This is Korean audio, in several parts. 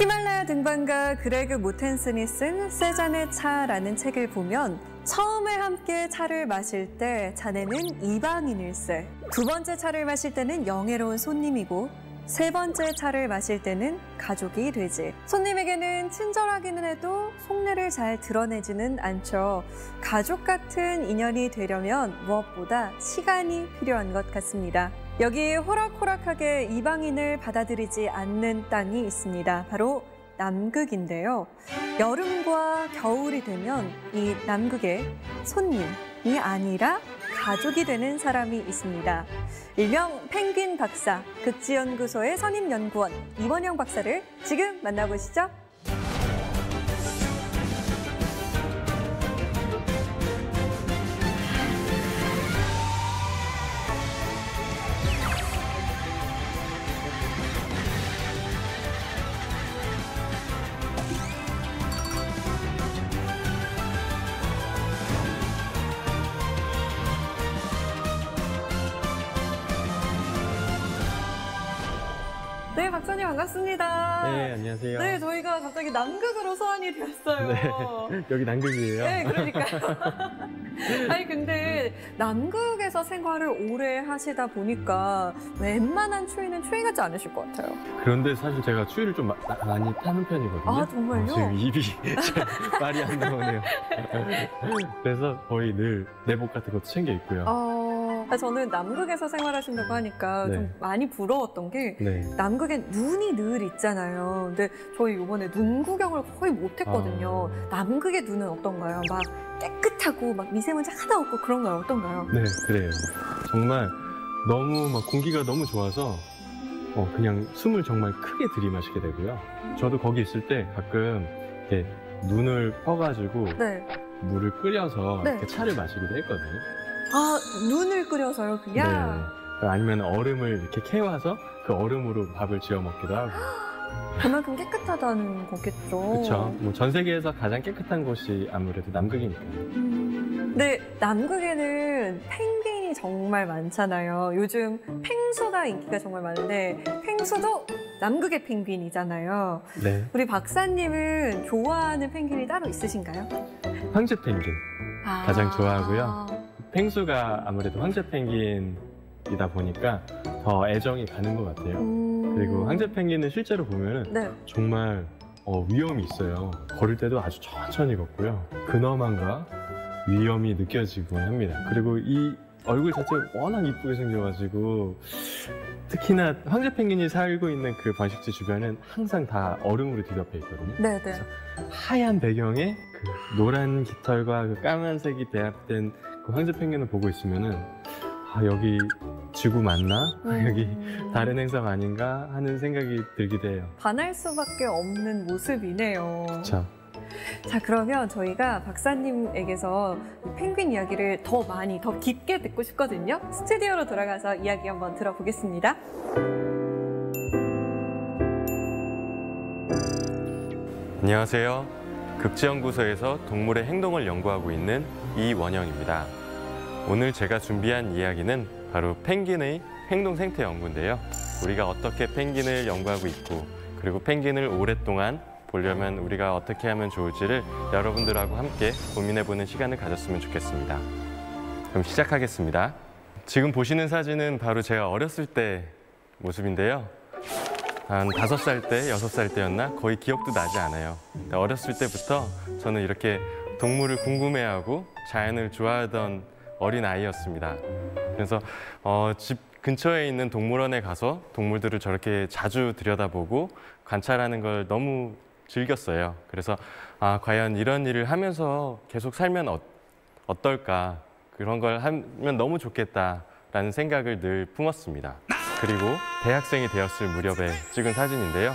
히말라야 등반가 그레그 모텐슨이 쓴 세 잔의 차라는 책을 보면 처음에 함께 차를 마실 때 자네는 이방인일세, 두 번째 차를 마실 때는 영예로운 손님이고 세 번째 차를 마실 때는 가족이 되지. 손님에게는 친절하기는 해도 속내를 잘 드러내지는 않죠. 가족 같은 인연이 되려면 무엇보다 시간이 필요한 것 같습니다. 여기 호락호락하게 이방인을 받아들이지 않는 땅이 있습니다. 바로 남극인데요. 여름과 겨울이 되면 이 남극에 손님이 아니라 가족이 되는 사람이 있습니다. 일명 펭귄 박사, 극지연구소의 선임연구원 이원영 박사를 지금 만나보시죠. 네, 박사님 반갑습니다. 네, 안녕하세요. 네, 저희가 갑자기 남극으로 소환이 되었어요. 네, 여기 남극이에요. 네, 그러니까요. 아니, 근데 남극에서 생활을 오래 하시다 보니까 웬만한 추위는 추위 같지 않으실 것 같아요. 그런데 사실 제가 추위를 좀 많이 타는 편이거든요. 아, 정말요? 지금 입이 말이 안 나오네요. 그래서 거의 늘 내복 같은 것도 챙겨 입고요. 저는 남극에서 생활하신다고 하니까 네. 좀 많이 부러웠던 게 네. 남극엔 눈이 늘 있잖아요. 근데 저희 이번에 눈 구경을 거의 못 했거든요. 남극의 눈은 어떤가요? 막 깨끗하고 막 미세먼지 하나 없고 그런가요? 어떤가요? 네, 그래요. 정말 너무 막 공기가 너무 좋아서 그냥 숨을 정말 크게 들이마시게 되고요. 저도 거기 있을 때 가끔 이렇게 눈을 퍼가지고 네. 물을 끓여서 네. 이렇게 차를 마시기도 했거든요. 아, 눈을 끓여서요, 그냥? 네. 아니면 얼음을 이렇게 캐와서 그 얼음으로 밥을 지어 먹기도 하고. 그만큼 깨끗하다는 거겠죠. 그렇죠. 뭐 전 세계에서 가장 깨끗한 곳이 아무래도 남극이니까요. 네, 남극에는 펭귄이 정말 많잖아요. 요즘 펭수가 인기가 정말 많은데 펭수도 남극의 펭귄이잖아요. 네. 우리 박사님은 좋아하는 펭귄이 따로 있으신가요? 황제 펭귄 가장 좋아하고요. 펭수가 아무래도 황제 펭귄이다 보니까 더 애정이 가는 것 같아요. 그리고 황제 펭귄은 실제로 보면은 네. 정말 위험이 있어요. 걸을 때도 아주 천천히 걷고요. 근엄함과 위험이 느껴지곤 합니다. 그리고 이 얼굴 자체가 워낙 이쁘게 생겨가지고 특히나 황제 펭귄이 살고 있는 그 번식지 주변은 항상 다 얼음으로 뒤덮여 있거든요. 네네. 그래서 하얀 배경에 그 노란 깃털과 그 까만색이 배합된 그 황제 펭귄을 보고 있으면은 여기 지구 맞나? 여기 다른 행성 아닌가? 하는 생각이 들기도 해요. 반할 수밖에 없는 모습이네요. 그렇죠. 자, 그러면 저희가 박사님에게서 펭귄 이야기를 더 많이, 더 깊게 듣고 싶거든요. 스튜디오로 돌아가서 이야기 한번 들어보겠습니다. 안녕하세요. 극지연구소에서 동물의 행동을 연구하고 있는 이원영입니다. 오늘 제가 준비한 이야기는 바로 펭귄의 행동 생태 연구인데요. 우리가 어떻게 펭귄을 연구하고 있고 그리고 펭귄을 오랫동안 보려면 우리가 어떻게 하면 좋을지를 여러분들하고 함께 고민해보는 시간을 가졌으면 좋겠습니다. 그럼 시작하겠습니다. 지금 보시는 사진은 바로 제가 어렸을 때 모습인데요. 한 5살 때, 6살 때였나? 거의 기억도 나지 않아요. 어렸을 때부터 저는 이렇게 동물을 궁금해하고 자연을 좋아하던 어린 아이였습니다. 그래서 집 근처에 있는 동물원에 가서 동물들을 저렇게 자주 들여다보고 관찰하는 걸 너무 즐겼어요. 그래서 과연 이런 일을 하면서 계속 살면 어떨까? 그런 걸 하면 너무 좋겠다라는 생각을 늘 품었습니다. 그리고 대학생이 되었을 무렵에 찍은 사진인데요.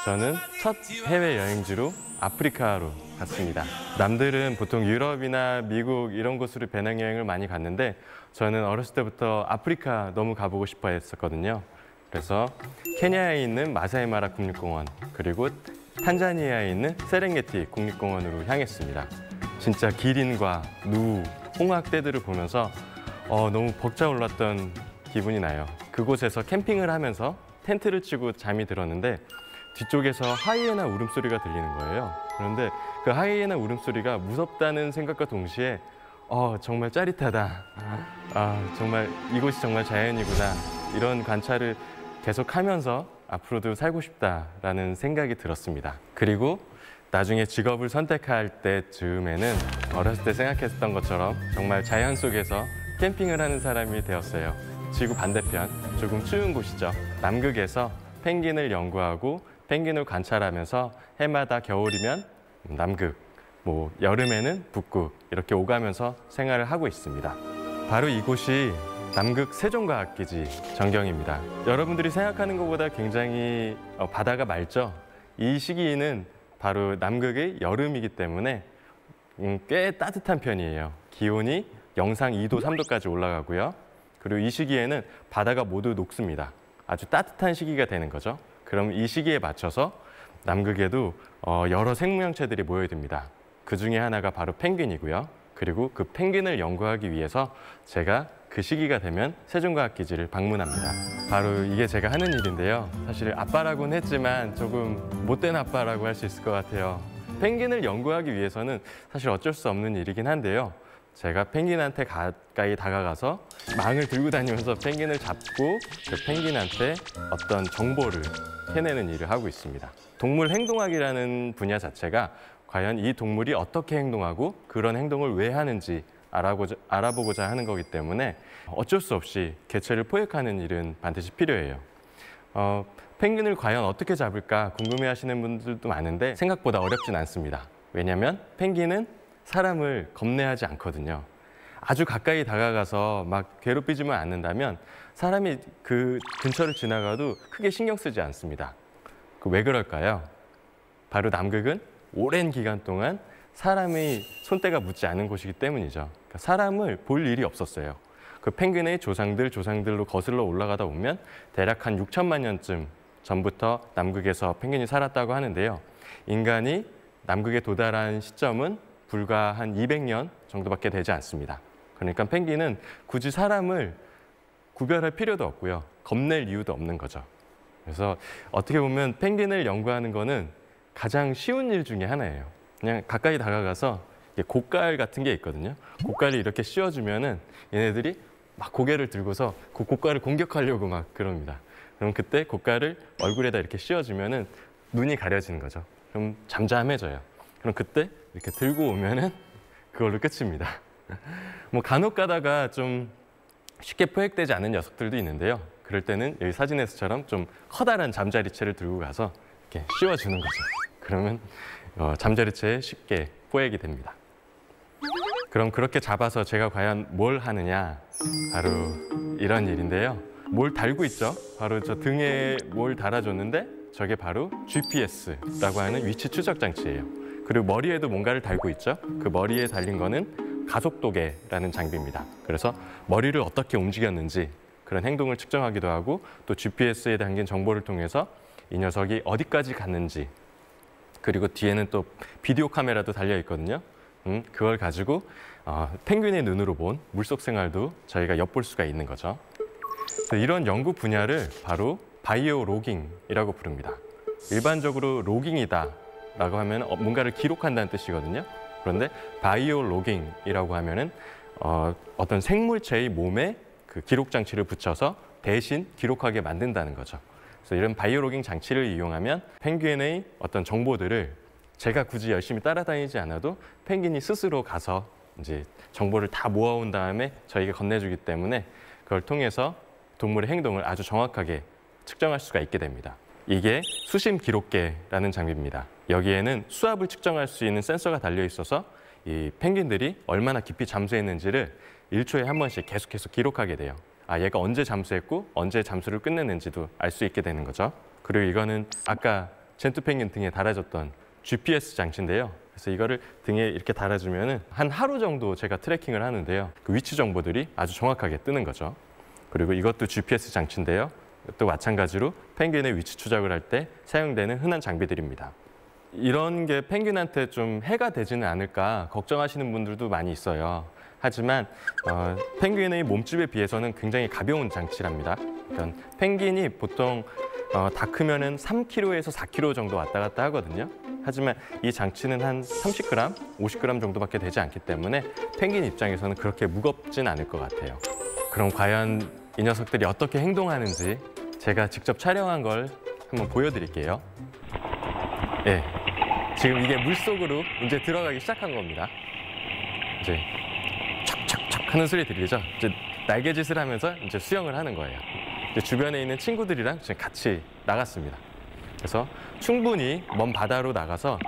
저는 첫 해외여행지로 아프리카로 갔습니다. 남들은 보통 유럽이나 미국 이런 곳으로 배낭여행을 많이 갔는데 저는 어렸을 때부터 아프리카 너무 가보고 싶어 했었거든요. 그래서 케냐에 있는 마사이마라 국립공원 그리고 탄자니아에 있는 세렝게티 국립공원으로 향했습니다. 진짜 기린과 누, 홍학대들을 보면서 너무 벅차올랐던 기분이 나요. 그곳에서 캠핑을 하면서 텐트를 치고 잠이 들었는데 뒤쪽에서 하이에나 울음소리가 들리는 거예요. 그런데 그 하이에나 울음소리가 무섭다는 생각과 동시에 정말 짜릿하다. 정말 이곳이 정말 자연이구나. 이런 관찰을 계속하면서 앞으로도 살고 싶다라는 생각이 들었습니다. 그리고 나중에 직업을 선택할 때쯤에는 어렸을 때 생각했던 것처럼 정말 자연 속에서 캠핑을 하는 사람이 되었어요. 지구 반대편, 조금 추운 곳이죠. 남극에서 펭귄을 연구하고 펭귄을 관찰하면서 해마다 겨울이면 남극, 여름에는 북극 이렇게 오가면서 생활을 하고 있습니다. 바로 이곳이 남극 세종과학기지 전경입니다. 여러분들이 생각하는 것보다 굉장히 바다가 맑죠? 이 시기는 바로 남극의 여름이기 때문에 꽤 따뜻한 편이에요. 기온이 영상 2도, 3도까지 올라가고요. 그리고 이 시기에는 바다가 모두 녹습니다. 아주 따뜻한 시기가 되는 거죠. 그럼 이 시기에 맞춰서 남극에도 여러 생명체들이 모여듭니다. 그 중에 하나가 바로 펭귄이고요. 그리고 그 펭귄을 연구하기 위해서 제가 그 시기가 되면 세종과학기지를 방문합니다. 바로 이게 제가 하는 일인데요. 사실 아빠라고는 했지만 조금 못된 아빠라고 할 수 있을 것 같아요. 펭귄을 연구하기 위해서는 사실 어쩔 수 없는 일이긴 한데요. 제가 펭귄한테 가까이 다가가서 망을 들고 다니면서 펭귄을 잡고 그 펭귄한테 어떤 정보를 해내는 일을 하고 있습니다. 동물 행동학이라는 분야 자체가 과연 이 동물이 어떻게 행동하고 그런 행동을 왜 하는지 알아보고자 하는 거기 때문에 어쩔 수 없이 개체를 포획하는 일은 반드시 필요해요. 펭귄을 과연 어떻게 잡을까 궁금해하시는 분들도 많은데 생각보다 어렵진 않습니다. 왜냐하면 펭귄은 사람을 겁내하지 않거든요. 아주 가까이 다가가서 막 괴롭히지만 않는다면 사람이 그 근처를 지나가도 크게 신경 쓰지 않습니다. 왜 그럴까요? 바로 남극은 오랜 기간 동안 사람의 손때가 묻지 않은 곳이기 때문이죠. 그러니까 사람을 볼 일이 없었어요. 그 펭귄의 조상들로 거슬러 올라가다 보면 대략 한 6천만 년쯤 전부터 남극에서 펭귄이 살았다고 하는데요. 인간이 남극에 도달한 시점은 불과 한 200년 정도밖에 되지 않습니다. 그러니까 펭귄은 굳이 사람을 구별할 필요도 없고요. 겁낼 이유도 없는 거죠. 그래서 어떻게 보면 펭귄을 연구하는 거는 가장 쉬운 일 중에 하나예요. 그냥 가까이 다가가서 곶갈 같은 게 있거든요. 곶갈을 이렇게 씌워주면은 얘네들이 막 고개를 들고서 그 곶갈을 공격하려고 막 그럽니다. 그럼 그때 곶갈을 얼굴에다 이렇게 씌워주면은 눈이 가려지는 거죠. 그럼 잠잠해져요. 그럼 그때 이렇게 들고 오면은 그걸로 끝입니다. 간혹 가다가 좀 쉽게 포획되지 않는 녀석들도 있는데요. 그럴 때는 여기 사진에서처럼 좀 커다란 잠자리채를 들고 가서 이렇게 씌워주는 거죠. 그러면 잠자리채에 쉽게 포획이 됩니다. 그럼 그렇게 잡아서 제가 과연 뭘 하느냐? 바로 이런 일인데요. 뭘 달고 있죠? 바로 저 등에 뭘 달아줬는데 저게 바로 GPS라고 하는 위치 추적 장치예요. 그리고 머리에도 뭔가를 달고 있죠? 그 머리에 달린 거는 가속도계라는 장비입니다. 그래서 머리를 어떻게 움직였는지 그런 행동을 측정하기도 하고 또 GPS에 담긴 정보를 통해서 이 녀석이 어디까지 갔는지 그리고 뒤에는 또 비디오 카메라도 달려 있거든요. 그걸 가지고 펭귄의 눈으로 본 물속 생활도 저희가 엿볼 수가 있는 거죠. 이런 연구 분야를 바로 바이오 로깅이라고 부릅니다. 일반적으로 로깅이다라고 하면 뭔가를 기록한다는 뜻이거든요. 그런데 바이오 로깅이라고 하면은 어떤 생물체의 몸에 그 기록 장치를 붙여서 대신 기록하게 만든다는 거죠. 그래서 이런 바이오 로깅 장치를 이용하면 펭귄의 어떤 정보들을 제가 굳이 열심히 따라다니지 않아도 펭귄이 스스로 가서 이제 정보를 다 모아온 다음에 저에게 건네주기 때문에 그걸 통해서 동물의 행동을 아주 정확하게 측정할 수가 있게 됩니다. 이게 수심 기록계라는 장비입니다. 여기에는 수압을 측정할 수 있는 센서가 달려 있어서 이 펭귄들이 얼마나 깊이 잠수했는지를 1초에 한 번씩 계속해서 기록하게 돼요. 얘가 언제 잠수했고 언제 잠수를 끝냈는지도 알 수 있게 되는 거죠. 그리고 이거는 아까 젠투 펭귄 등에 달아줬던 GPS 장치인데요. 그래서 이거를 등에 이렇게 달아주면은 한 하루 정도 제가 트래킹을 하는데요. 그 위치 정보들이 아주 정확하게 뜨는 거죠. 그리고 이것도 GPS 장치인데요. 또 마찬가지로 펭귄의 위치 추적을 할 때 사용되는 흔한 장비들입니다. 이런 게 펭귄한테 좀 해가 되지는 않을까 걱정하시는 분들도 많이 있어요. 하지만 펭귄의 몸집에 비해서는 굉장히 가벼운 장치랍니다. 그러니까 펭귄이 보통 다 크면은 3kg에서 4kg 정도 왔다 갔다 하거든요. 하지만 이 장치는 한 30g, 50g 정도밖에 되지 않기 때문에 펭귄 입장에서는 그렇게 무겁진 않을 것 같아요. 그럼 과연 이 녀석들이 어떻게 행동하는지 제가 직접 촬영한 걸 한번 보여드릴게요. 네, 지금 이게 물속으로 이제 들어가기 시작한 겁니다. 이제 척척척 하는 소리 들리죠? 이제 날개짓을 하면서 이제 수영을 하는 거예요. 이제 주변에 있는 친구들이랑 지금 같이 나갔습니다. 그래서 충분히 먼 바다로 나가서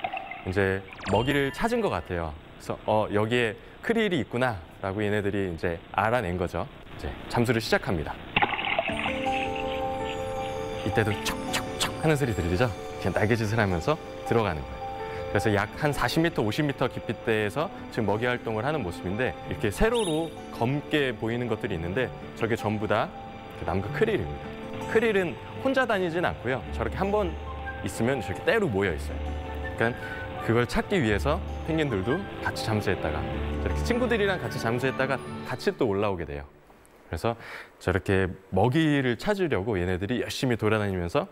이제 먹이를 찾은 것 같아요. 그래서 여기에 크릴이 있구나라고 얘네들이 이제 알아낸 거죠. 이제 잠수를 시작합니다. 이때도 척척척 하는 소리 들리죠? 그냥 날개짓을 하면서 들어가는 거예요. 그래서 약 한 40m, 50m 깊이대에서 지금 먹이 활동을 하는 모습인데 이렇게 세로로 검게 보이는 것들이 있는데 저게 전부 다 그 남극 크릴입니다. 크릴은 혼자 다니진 않고요. 저렇게 한 번 있으면 저렇게 떼로 모여 있어요. 그러니까 그걸 찾기 위해서 펭귄들도 같이 잠수했다가 저렇게 친구들이랑 같이 잠수했다가 같이 또 올라오게 돼요. 그래서 저렇게 먹이를 찾으려고 얘네들이 열심히 돌아다니면서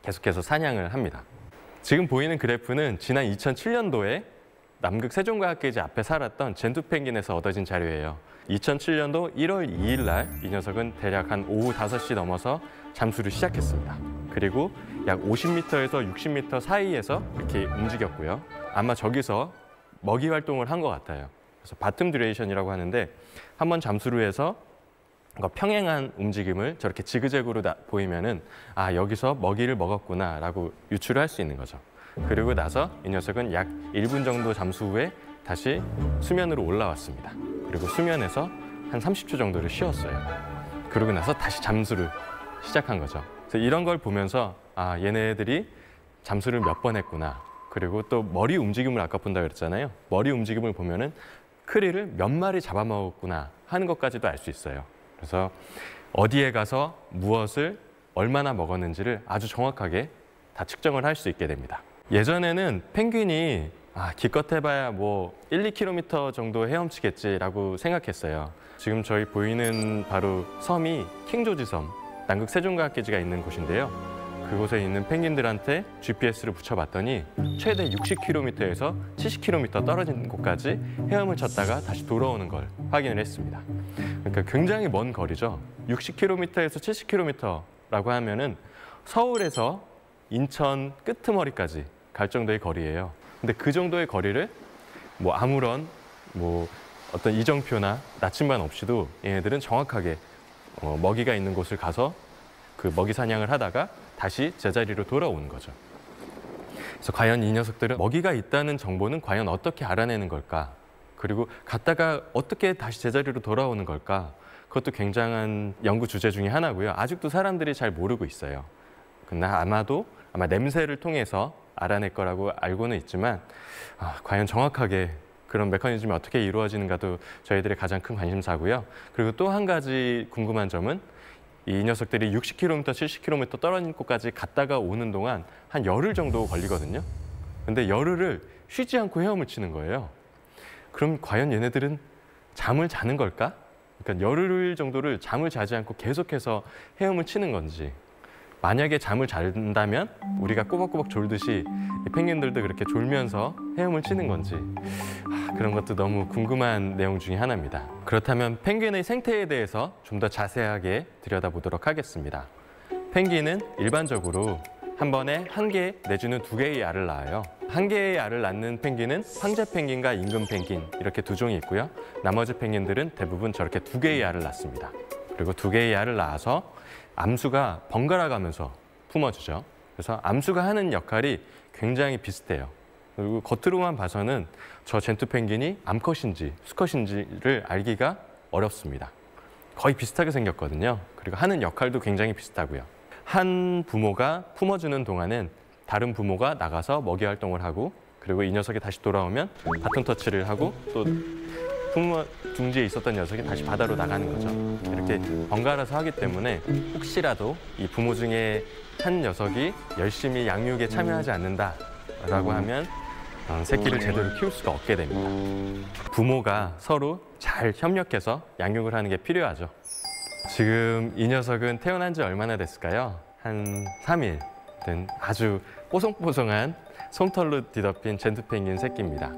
계속해서 사냥을 합니다. 지금 보이는 그래프는 지난 2007년도에 남극 세종과학계지 앞에 살았던 젠투 펭귄에서 얻어진 자료예요. 2007년도 1월 2일 날 이 녀석은 대략 한 오후 5시 넘어서 잠수를 시작했습니다. 그리고 약 50m에서 60m 사이에서 이렇게 움직였고요. 아마 저기서 먹이 활동을 한 것 같아요. 그래서 바텀 듀레이션이라고 하는데 한번 잠수를 해서 평행한 움직임을 저렇게 지그재그로 보이면은 아 여기서 먹이를 먹었구나라고 유추를 할 수 있는 거죠. 그리고 나서 이 녀석은 약 1분 정도 잠수 후에 다시 수면으로 올라왔습니다. 그리고 수면에서 한 30초 정도를 쉬었어요. 그러고 나서 다시 잠수를 시작한 거죠. 그래서 이런 걸 보면서 아 얘네들이 잠수를 몇 번 했구나. 그리고 또 머리 움직임을 아까 본다 그랬잖아요. 머리 움직임을 보면은 크릴을 몇 마리 잡아먹었구나 하는 것까지도 알 수 있어요. 그래서 어디에 가서 무엇을 얼마나 먹었는지를 아주 정확하게 다 측정을 할 수 있게 됩니다. 예전에는 펭귄이 기껏 해봐야 뭐 1, 2km 정도 헤엄치겠지라고 생각했어요. 지금 저희 보이는 바로 섬이 킹조지 섬, 남극 세종과학계지가 있는 곳인데요. 그곳에 있는 펭귄들한테 GPS를 붙여봤더니 최대 60km에서 70km 떨어진 곳까지 헤엄을 쳤다가 다시 돌아오는 걸 확인을 했습니다. 그러니까 굉장히 먼 거리죠. 60km에서 70km라고 하면은 서울에서 인천 끄트머리까지 갈 정도의 거리예요. 근데 그 정도의 거리를 뭐 아무런 뭐 어떤 이정표나 나침반 없이도 얘네들은 정확하게 먹이가 있는 곳을 가서 그 먹이 사냥을 하다가 다시 제자리로 돌아오는 거죠. 그래서 과연 이 녀석들은 먹이가 있다는 정보는 과연 어떻게 알아내는 걸까? 그리고 갔다가 어떻게 다시 제자리로 돌아오는 걸까? 그것도 굉장한 연구 주제 중에 하나고요. 아직도 사람들이 잘 모르고 있어요. 근데 아마 냄새를 통해서 알아낼 거라고 알고는 있지만 과연 정확하게 그런 메커니즘이 어떻게 이루어지는가도 저희들의 가장 큰 관심사고요. 그리고 또 한 가지 궁금한 점은 이 녀석들이 60km, 70km 떨어진 곳까지 갔다가 오는 동안 한 열흘 정도 걸리거든요. 근데 열흘을 쉬지 않고 헤엄을 치는 거예요. 그럼 과연 얘네들은 잠을 자는 걸까? 그러니까 열흘 정도를 잠을 자지 않고 계속해서 헤엄을 치는 건지, 만약에 잠을 잔다면 우리가 꼬박꼬박 졸듯이 이 펭귄들도 그렇게 졸면서 헤엄을 치는 건지 그런 것도 너무 궁금한 내용 중에 하나입니다. 그렇다면 펭귄의 생태에 대해서 좀 더 자세하게 들여다보도록 하겠습니다. 펭귄은 일반적으로 한 번에 1개 내지는 2개의 알을 낳아요. 1개의 알을 낳는 펭귄은 황제 펭귄과 임금 펭귄 이렇게 두 종이 있고요. 나머지 펭귄들은 대부분 저렇게 2개의 알을 낳습니다. 그리고 2개의 알을 낳아서 암수가 번갈아 가면서 품어주죠. 그래서 암수가 하는 역할이 굉장히 비슷해요. 그리고 겉으로만 봐서는 저 젠투 펭귄이 암컷인지 수컷인지를 알기가 어렵습니다. 거의 비슷하게 생겼거든요. 그리고 하는 역할도 굉장히 비슷하고요. 한 부모가 품어주는 동안은 다른 부모가 나가서 먹이 활동을 하고, 그리고 이 녀석이 다시 돌아오면 바톤 터치를 하고 또 부모 둥지에 있었던 녀석이 다시 바다로 나가는 거죠. 이렇게 번갈아서 하기 때문에 혹시라도 이 부모 중에 한 녀석이 열심히 양육에 참여하지 않는다라고 하면 새끼를 제대로 키울 수가 없게 됩니다. 부모가 서로 잘 협력해서 양육을 하는 게 필요하죠. 지금 이 녀석은 태어난 지 얼마나 됐을까요? 한 3일 된 아주 뽀송뽀송한 솜털로 뒤덮인 젠투 펭귄 새끼입니다.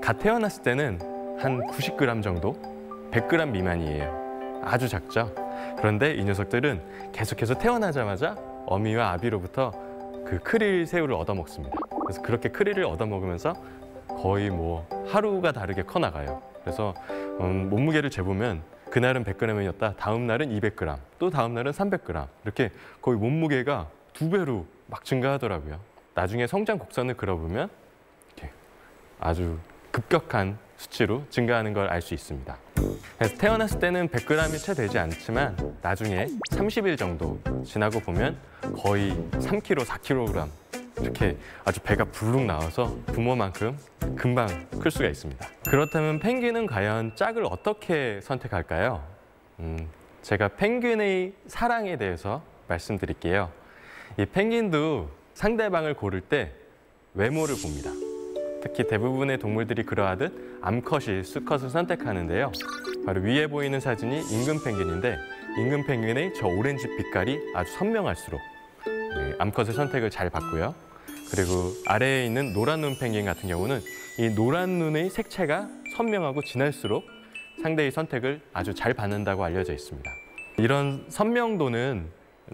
갓 태어났을 때는 한 90g 정도, 100g 미만이에요. 아주 작죠. 그런데 이 녀석들은 계속해서 태어나자마자 어미와 아비로부터 그 크릴 새우를 얻어먹습니다. 그래서 그렇게 크릴을 얻어먹으면서 거의 뭐 하루가 다르게 커나가요. 그래서 몸무게를 재보면 그날은 100g이었다, 다음 날은 200g, 또 다음 날은 300g, 이렇게 거의 몸무게가 2배로 막 증가하더라고요. 나중에 성장 곡선을 그려보면 이렇게 아주 급격한 수치로 증가하는 걸 알 수 있습니다. 그래서 태어났을 때는 100g이 채 되지 않지만 나중에 30일 정도 지나고 보면 거의 3kg, 4kg 이렇게 아주 배가 불룩 나와서 부모만큼 금방 클 수가 있습니다. 그렇다면 펭귄은 과연 짝을 어떻게 선택할까요? 제가 펭귄의 사랑에 대해서 말씀드릴게요. 이 펭귄도 상대방을 고를 때 외모를 봅니다. 특히 대부분의 동물들이 그러하듯 암컷이 수컷을 선택하는데요. 바로 위에 보이는 사진이 임금 펭귄인데 임금 펭귄의 저 오렌지 빛깔이 아주 선명할수록 암컷의 선택을 잘 받고요. 그리고 아래에 있는 노란 눈 펭귄 같은 경우는 이 노란 눈의 색채가 선명하고 진할수록 상대의 선택을 아주 잘 받는다고 알려져 있습니다. 이런 선명도는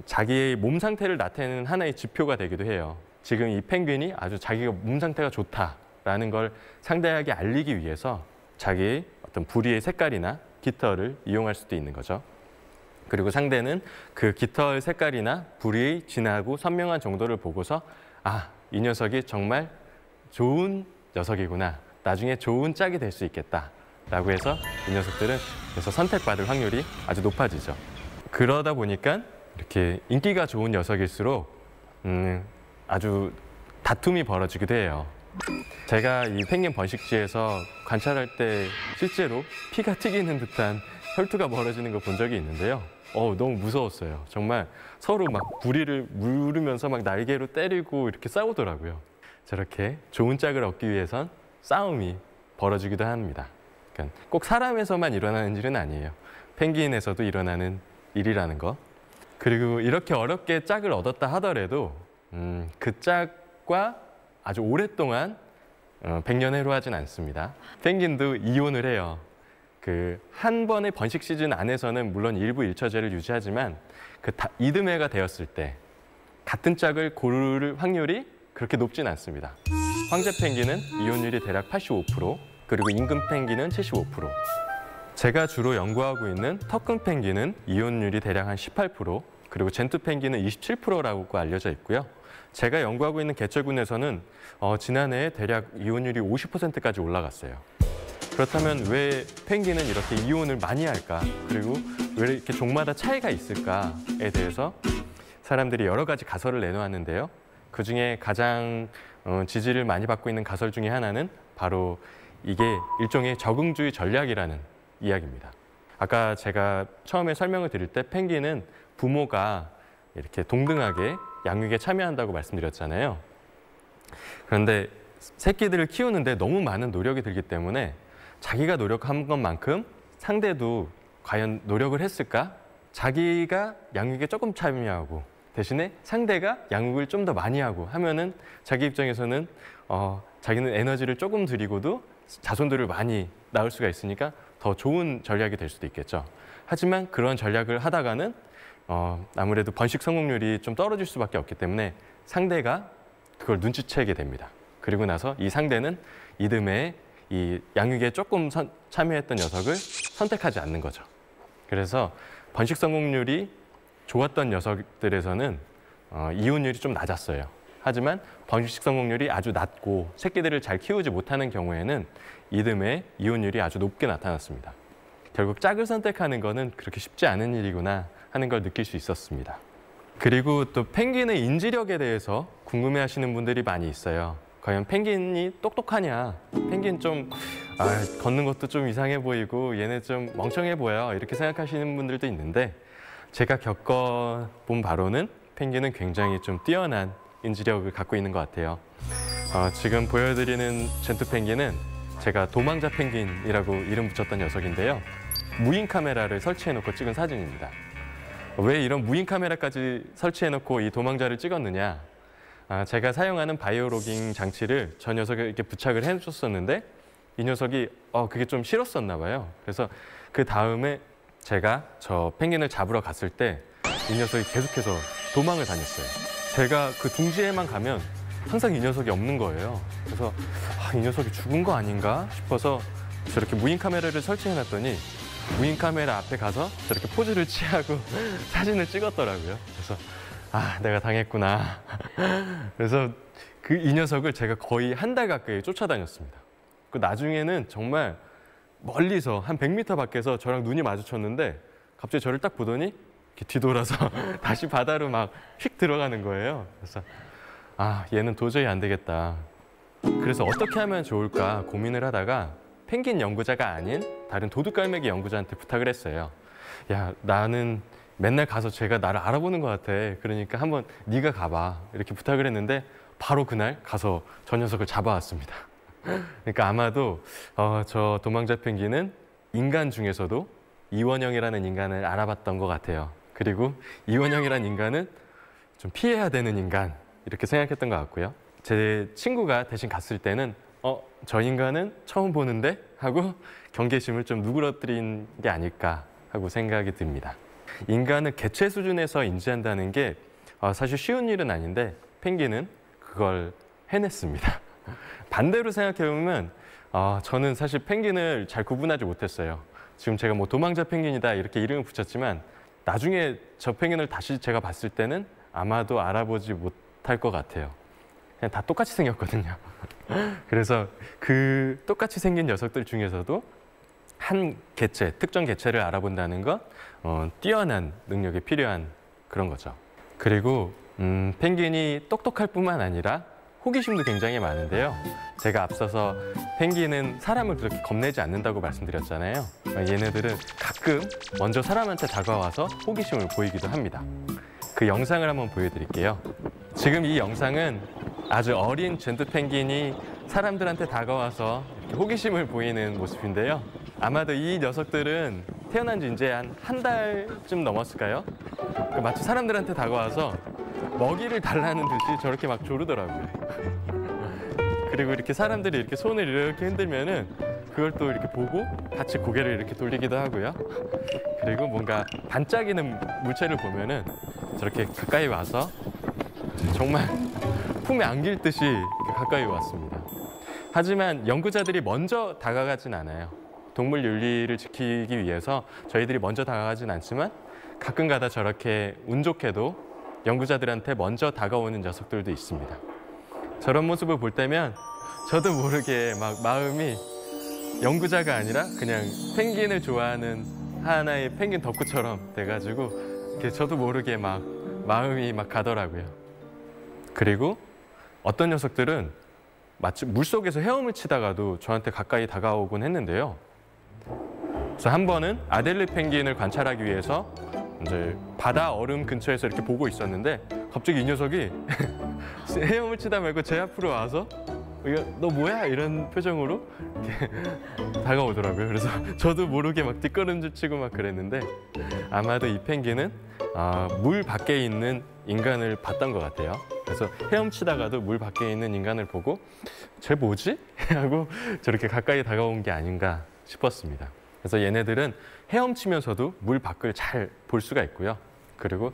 자기의 몸 상태를 나타내는 하나의 지표가 되기도 해요. 지금 이 펭귄이 아주 자기가 몸 상태가 좋다라는 걸 상대에게 알리기 위해서 자기의 어떤 부리의 색깔이나 깃털을 이용할 수도 있는 거죠. 그리고 상대는 그 깃털 색깔이나 부리의 진하고 선명한 정도를 보고서 아, 이 녀석이 정말 좋은 녀석이구나. 나중에 좋은 짝이 될 수 있겠다. 라고 해서 이 녀석들은 그래서 선택받을 확률이 아주 높아지죠. 그러다 보니까 이렇게 인기가 좋은 녀석일수록 아주 다툼이 벌어지기도 해요. 제가 이 펭귄 번식지에서 관찰할 때 실제로 피가 튀기는 듯한 혈투가 벌어지는 걸 본 적이 있는데요. 너무 무서웠어요. 정말 서로 막 부리를 물으면서 막 날개로 때리고 이렇게 싸우더라고요. 저렇게 좋은 짝을 얻기 위해선 싸움이 벌어지기도 합니다. 그러니까 꼭 사람에서만 일어나는 일은 아니에요. 펭귄에서도 일어나는 일이라는 거. 그리고 이렇게 어렵게 짝을 얻었다 하더라도 그 짝과 아주 오랫동안 백년해로하진 않습니다. 펭귄도 이혼을 해요. 그 한 번의 번식 시즌 안에서는 물론 일부 일처제를 유지하지만 그 이듬해가 되었을 때 같은 짝을 고를 확률이 그렇게 높진 않습니다. 황제 펭귄은 이혼율이 대략 85%, 그리고 임금 펭귄은 75%. 제가 주로 연구하고 있는 턱근 펭귄은 이혼율이 대략 한 18%, 그리고 젠투 펭귄은 27%라고 알려져 있고요. 제가 연구하고 있는 개체군에서는 지난해에 대략 이혼율이 50%까지 올라갔어요. 그렇다면 왜 펭귄은 이렇게 이혼을 많이 할까? 그리고 왜 이렇게 종마다 차이가 있을까에 대해서 사람들이 여러 가지 가설을 내놓았는데요. 그중에 가장 지지를 많이 받고 있는 가설 중에 하나는 바로 이게 일종의 적응주의 전략이라는 이야기입니다. 아까 제가 처음에 설명을 드릴 때 펭귄은 부모가 이렇게 동등하게 양육에 참여한다고 말씀드렸잖아요. 그런데 새끼들을 키우는데 너무 많은 노력이 들기 때문에 자기가 노력한 것만큼 상대도 과연 노력을 했을까? 자기가 양육에 조금 참여하고 대신에 상대가 양육을 좀 더 많이 하고 하면은 자기 입장에서는 자기는 에너지를 조금 들이고도 자손들을 많이 낳을 수가 있으니까 더 좋은 전략이 될 수도 있겠죠. 하지만 그런 전략을 하다가는 아무래도 번식 성공률이 좀 떨어질 수밖에 없기 때문에 상대가 그걸 눈치채게 됩니다. 그리고 나서 이 상대는 이듬해 이 양육에 조금 참여했던 녀석을 선택하지 않는 거죠. 그래서 번식 성공률이 좋았던 녀석들에서는 이혼율이 좀 낮았어요. 하지만 번식 성공률이 아주 낮고 새끼들을 잘 키우지 못하는 경우에는 이듬해 이혼율이 아주 높게 나타났습니다. 결국 짝을 선택하는 거는 그렇게 쉽지 않은 일이구나 하는 걸 느낄 수 있었습니다. 그리고 또 펭귄의 인지력에 대해서 궁금해하시는 분들이 많이 있어요. 과연 펭귄이 똑똑하냐? 펭귄 좀 걷는 것도 좀 이상해 보이고 얘네 좀 멍청해 보여 이렇게 생각하시는 분들도 있는데 제가 겪어본 바로는 펭귄은 굉장히 좀 뛰어난 인지력을 갖고 있는 것 같아요. 지금 보여드리는 젠투 펭귄은 제가 도망자 펭귄이라고 이름 붙였던 녀석인데요. 무인 카메라를 설치해놓고 찍은 사진입니다. 왜 이런 무인 카메라까지 설치해놓고 이 도망자를 찍었느냐? 제가 사용하는 바이오로깅 장치를 저 녀석에 이렇게 부착을 해줬었는데 이 녀석이 그게 좀 싫었었나 봐요. 그래서 그 다음에 제가 저 펭귄을 잡으러 갔을 때 이 녀석이 계속해서 도망을 다녔어요. 제가 그 둥지에만 가면 항상 이 녀석이 없는 거예요. 그래서 이 녀석이 죽은 거 아닌가 싶어서 저렇게 무인 카메라를 설치해놨더니 무인 카메라 앞에 가서 저렇게 포즈를 취하고 사진을 찍었더라고요. 그래서 내가 당했구나. 그래서 이 녀석을 제가 거의 한 달 가까이 쫓아다녔습니다. 그 나중에는 정말 멀리서 한 100m 밖에서 저랑 눈이 마주쳤는데 갑자기 저를 딱 보더니 이렇게 뒤돌아서 다시 바다로 막 휙 들어가는 거예요. 그래서 얘는 도저히 안 되겠다. 그래서 어떻게 하면 좋을까 고민을 하다가 펭귄 연구자가 아닌 다른 도둑갈매기 연구자한테 부탁을 했어요. 야, 나는 맨날 가서 제가 나를 알아보는 것 같아. 그러니까 한번 네가 가봐. 이렇게 부탁을 했는데 바로 그날 가서 저 녀석을 잡아왔습니다. 그러니까 아마도 저 도망자 펭귄은 인간 중에서도 이원영이라는 인간을 알아봤던 것 같아요. 그리고 이원영이라는 인간은 좀 피해야 되는 인간 이렇게 생각했던 것 같고요. 제 친구가 대신 갔을 때는 저 인간은 처음 보는데 하고 경계심을 좀 누그러뜨린 게 아닐까 하고 생각이 듭니다. 인간을 개체 수준에서 인지한다는 게 사실 쉬운 일은 아닌데 펭귄은 그걸 해냈습니다. 반대로 생각해보면 저는 사실 펭귄을 잘 구분하지 못했어요. 지금 제가 뭐 도망자 펭귄이다 이렇게 이름을 붙였지만 나중에 저 펭귄을 다시 제가 봤을 때는 아마도 알아보지 못할 것 같아요. 그냥 다 똑같이 생겼거든요. 그래서 그 똑같이 생긴 녀석들 중에서도 한 개체, 특정 개체를 알아본다는 건 뛰어난 능력이 필요한 그런 거죠. 그리고 펭귄이 똑똑할 뿐만 아니라 호기심도 굉장히 많은데요. 제가 앞서서 펭귄은 사람을 그렇게 겁내지 않는다고 말씀드렸잖아요. 얘네들은 가끔 먼저 사람한테 다가와서 호기심을 보이기도 합니다. 그 영상을 한번 보여드릴게요. 지금 이 영상은 아주 어린 젠투 펭귄이 사람들한테 다가와서 이렇게 호기심을 보이는 모습인데요. 아마도 이 녀석들은 태어난 지 이제 한 달쯤 넘었을까요? 마치 사람들한테 다가와서 먹이를 달라는 듯이 저렇게 막 조르더라고요. 그리고 이렇게 사람들이 이렇게 손을 이렇게 흔들면은 그걸 또 이렇게 보고 같이 고개를 이렇게 돌리기도 하고요. 그리고 뭔가 반짝이는 물체를 보면은 저렇게 가까이 와서 정말 품에 안길 듯이 이렇게 가까이 왔습니다. 하지만 연구자들이 먼저 다가가진 않아요. 동물 윤리를 지키기 위해서 저희들이 먼저 다가가진 않지만 가끔가다 저렇게 운 좋게도 연구자들한테 먼저 다가오는 녀석들도 있습니다. 저런 모습을 볼 때면 저도 모르게 막 마음이 연구자가 아니라 그냥 펭귄을 좋아하는 하나의 펭귄 덕후처럼 돼가지고 이렇게 저도 모르게 막 마음이 막 가더라고요. 그리고 어떤 녀석들은 마치 물속에서 헤엄을 치다가도 저한테 가까이 다가오곤 했는데요. 그래서 한 번은 아델리 펭귄을 관찰하기 위해서 이제 바다 얼음 근처에서 이렇게 보고 있었는데 갑자기 이 녀석이 헤엄을 치다 말고 제 앞으로 와서 너 뭐야? 이런 표정으로 이렇게 다가오더라고요. 그래서 저도 모르게 막 뒷걸음질 치고 막 그랬는데 아마도 이 펭귄은 물 밖에 있는 인간을 봤던 것 같아요. 그래서 헤엄치다가도 물 밖에 있는 인간을 보고 쟤 뭐지? 하고 저렇게 가까이 다가온 게 아닌가 싶었습니다. 그래서 얘네들은 헤엄치면서도 물 밖을 잘 볼 수가 있고요. 그리고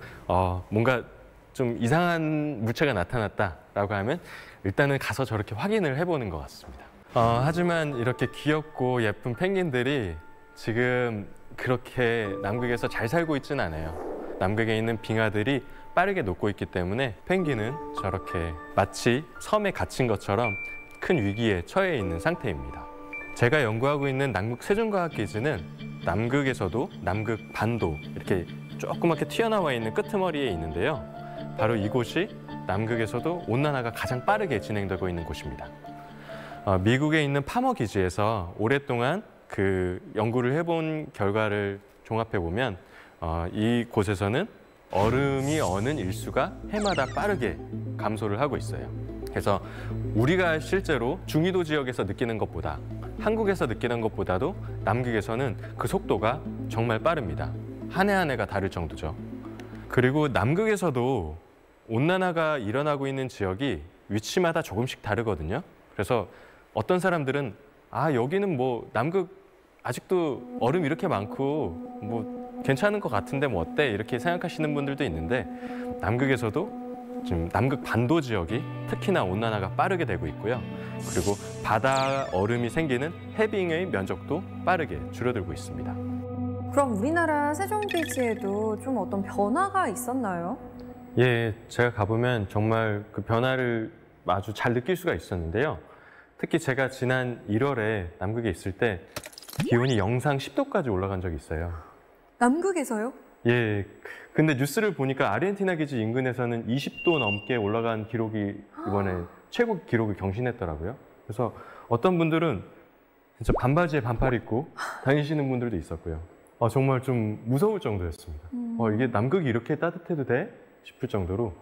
뭔가 좀 이상한 물체가 나타났다라고 하면 일단은 가서 저렇게 확인을 해보는 것 같습니다. 하지만 이렇게 귀엽고 예쁜 펭귄들이 지금 그렇게 남극에서 잘 살고 있지는 않아요. 남극에 있는 빙하들이 빠르게 녹고 있기 때문에 펭귄은 저렇게 마치 섬에 갇힌 것처럼 큰 위기에 처해 있는 상태입니다. 제가 연구하고 있는 남극 세종과학기지는 남극에서도 남극 반도 이렇게 조그맣게 튀어나와 있는 끄트머리에 있는데요. 바로 이곳이 남극에서도 온난화가 가장 빠르게 진행되고 있는 곳입니다. 미국에 있는 파머 기지에서 오랫동안 그 연구를 해본 결과를 종합해 보면 이곳에서는 얼음이 어는 일수가 해마다 빠르게 감소를 하고 있어요. 그래서 우리가 실제로 중위도 지역에서 느끼는 것보다 한국에서 느끼는 것보다도 남극에서는 그 속도가 정말 빠릅니다. 한 해 한 해가 다를 정도죠. 그리고 남극에서도 온난화가 일어나고 있는 지역이 위치마다 조금씩 다르거든요. 그래서 어떤 사람들은 여기는 뭐 남극 아직도 얼음 이렇게 많고 뭐 괜찮은 것 같은데 뭐 어때? 이렇게 생각하시는 분들도 있는데 남극에서도 지금 남극 반도 지역이 특히나 온난화가 빠르게 되고 있고요. 그리고 바다 얼음이 생기는 해빙의 면적도 빠르게 줄어들고 있습니다. 그럼 우리나라 세종기지에도 좀 어떤 변화가 있었나요? 예, 제가 가보면 정말 그 변화를 아주 잘 느낄 수가 있었는데요. 특히 제가 지난 1월에 남극에 있을 때 기온이 영상 10도까지 올라간 적이 있어요. 남극에서요? 예, 근데 뉴스를 보니까 아르헨티나 기지 인근에서는 20도 넘게 올라간 기록이 이번에 최고 기록을 경신했더라고요. 그래서 어떤 분들은 진짜 반바지에 반팔 입고 다니시는 분들도 있었고요. 정말 좀 무서울 정도였습니다. 이게 남극이 이렇게 따뜻해도 돼? 싶을 정도로.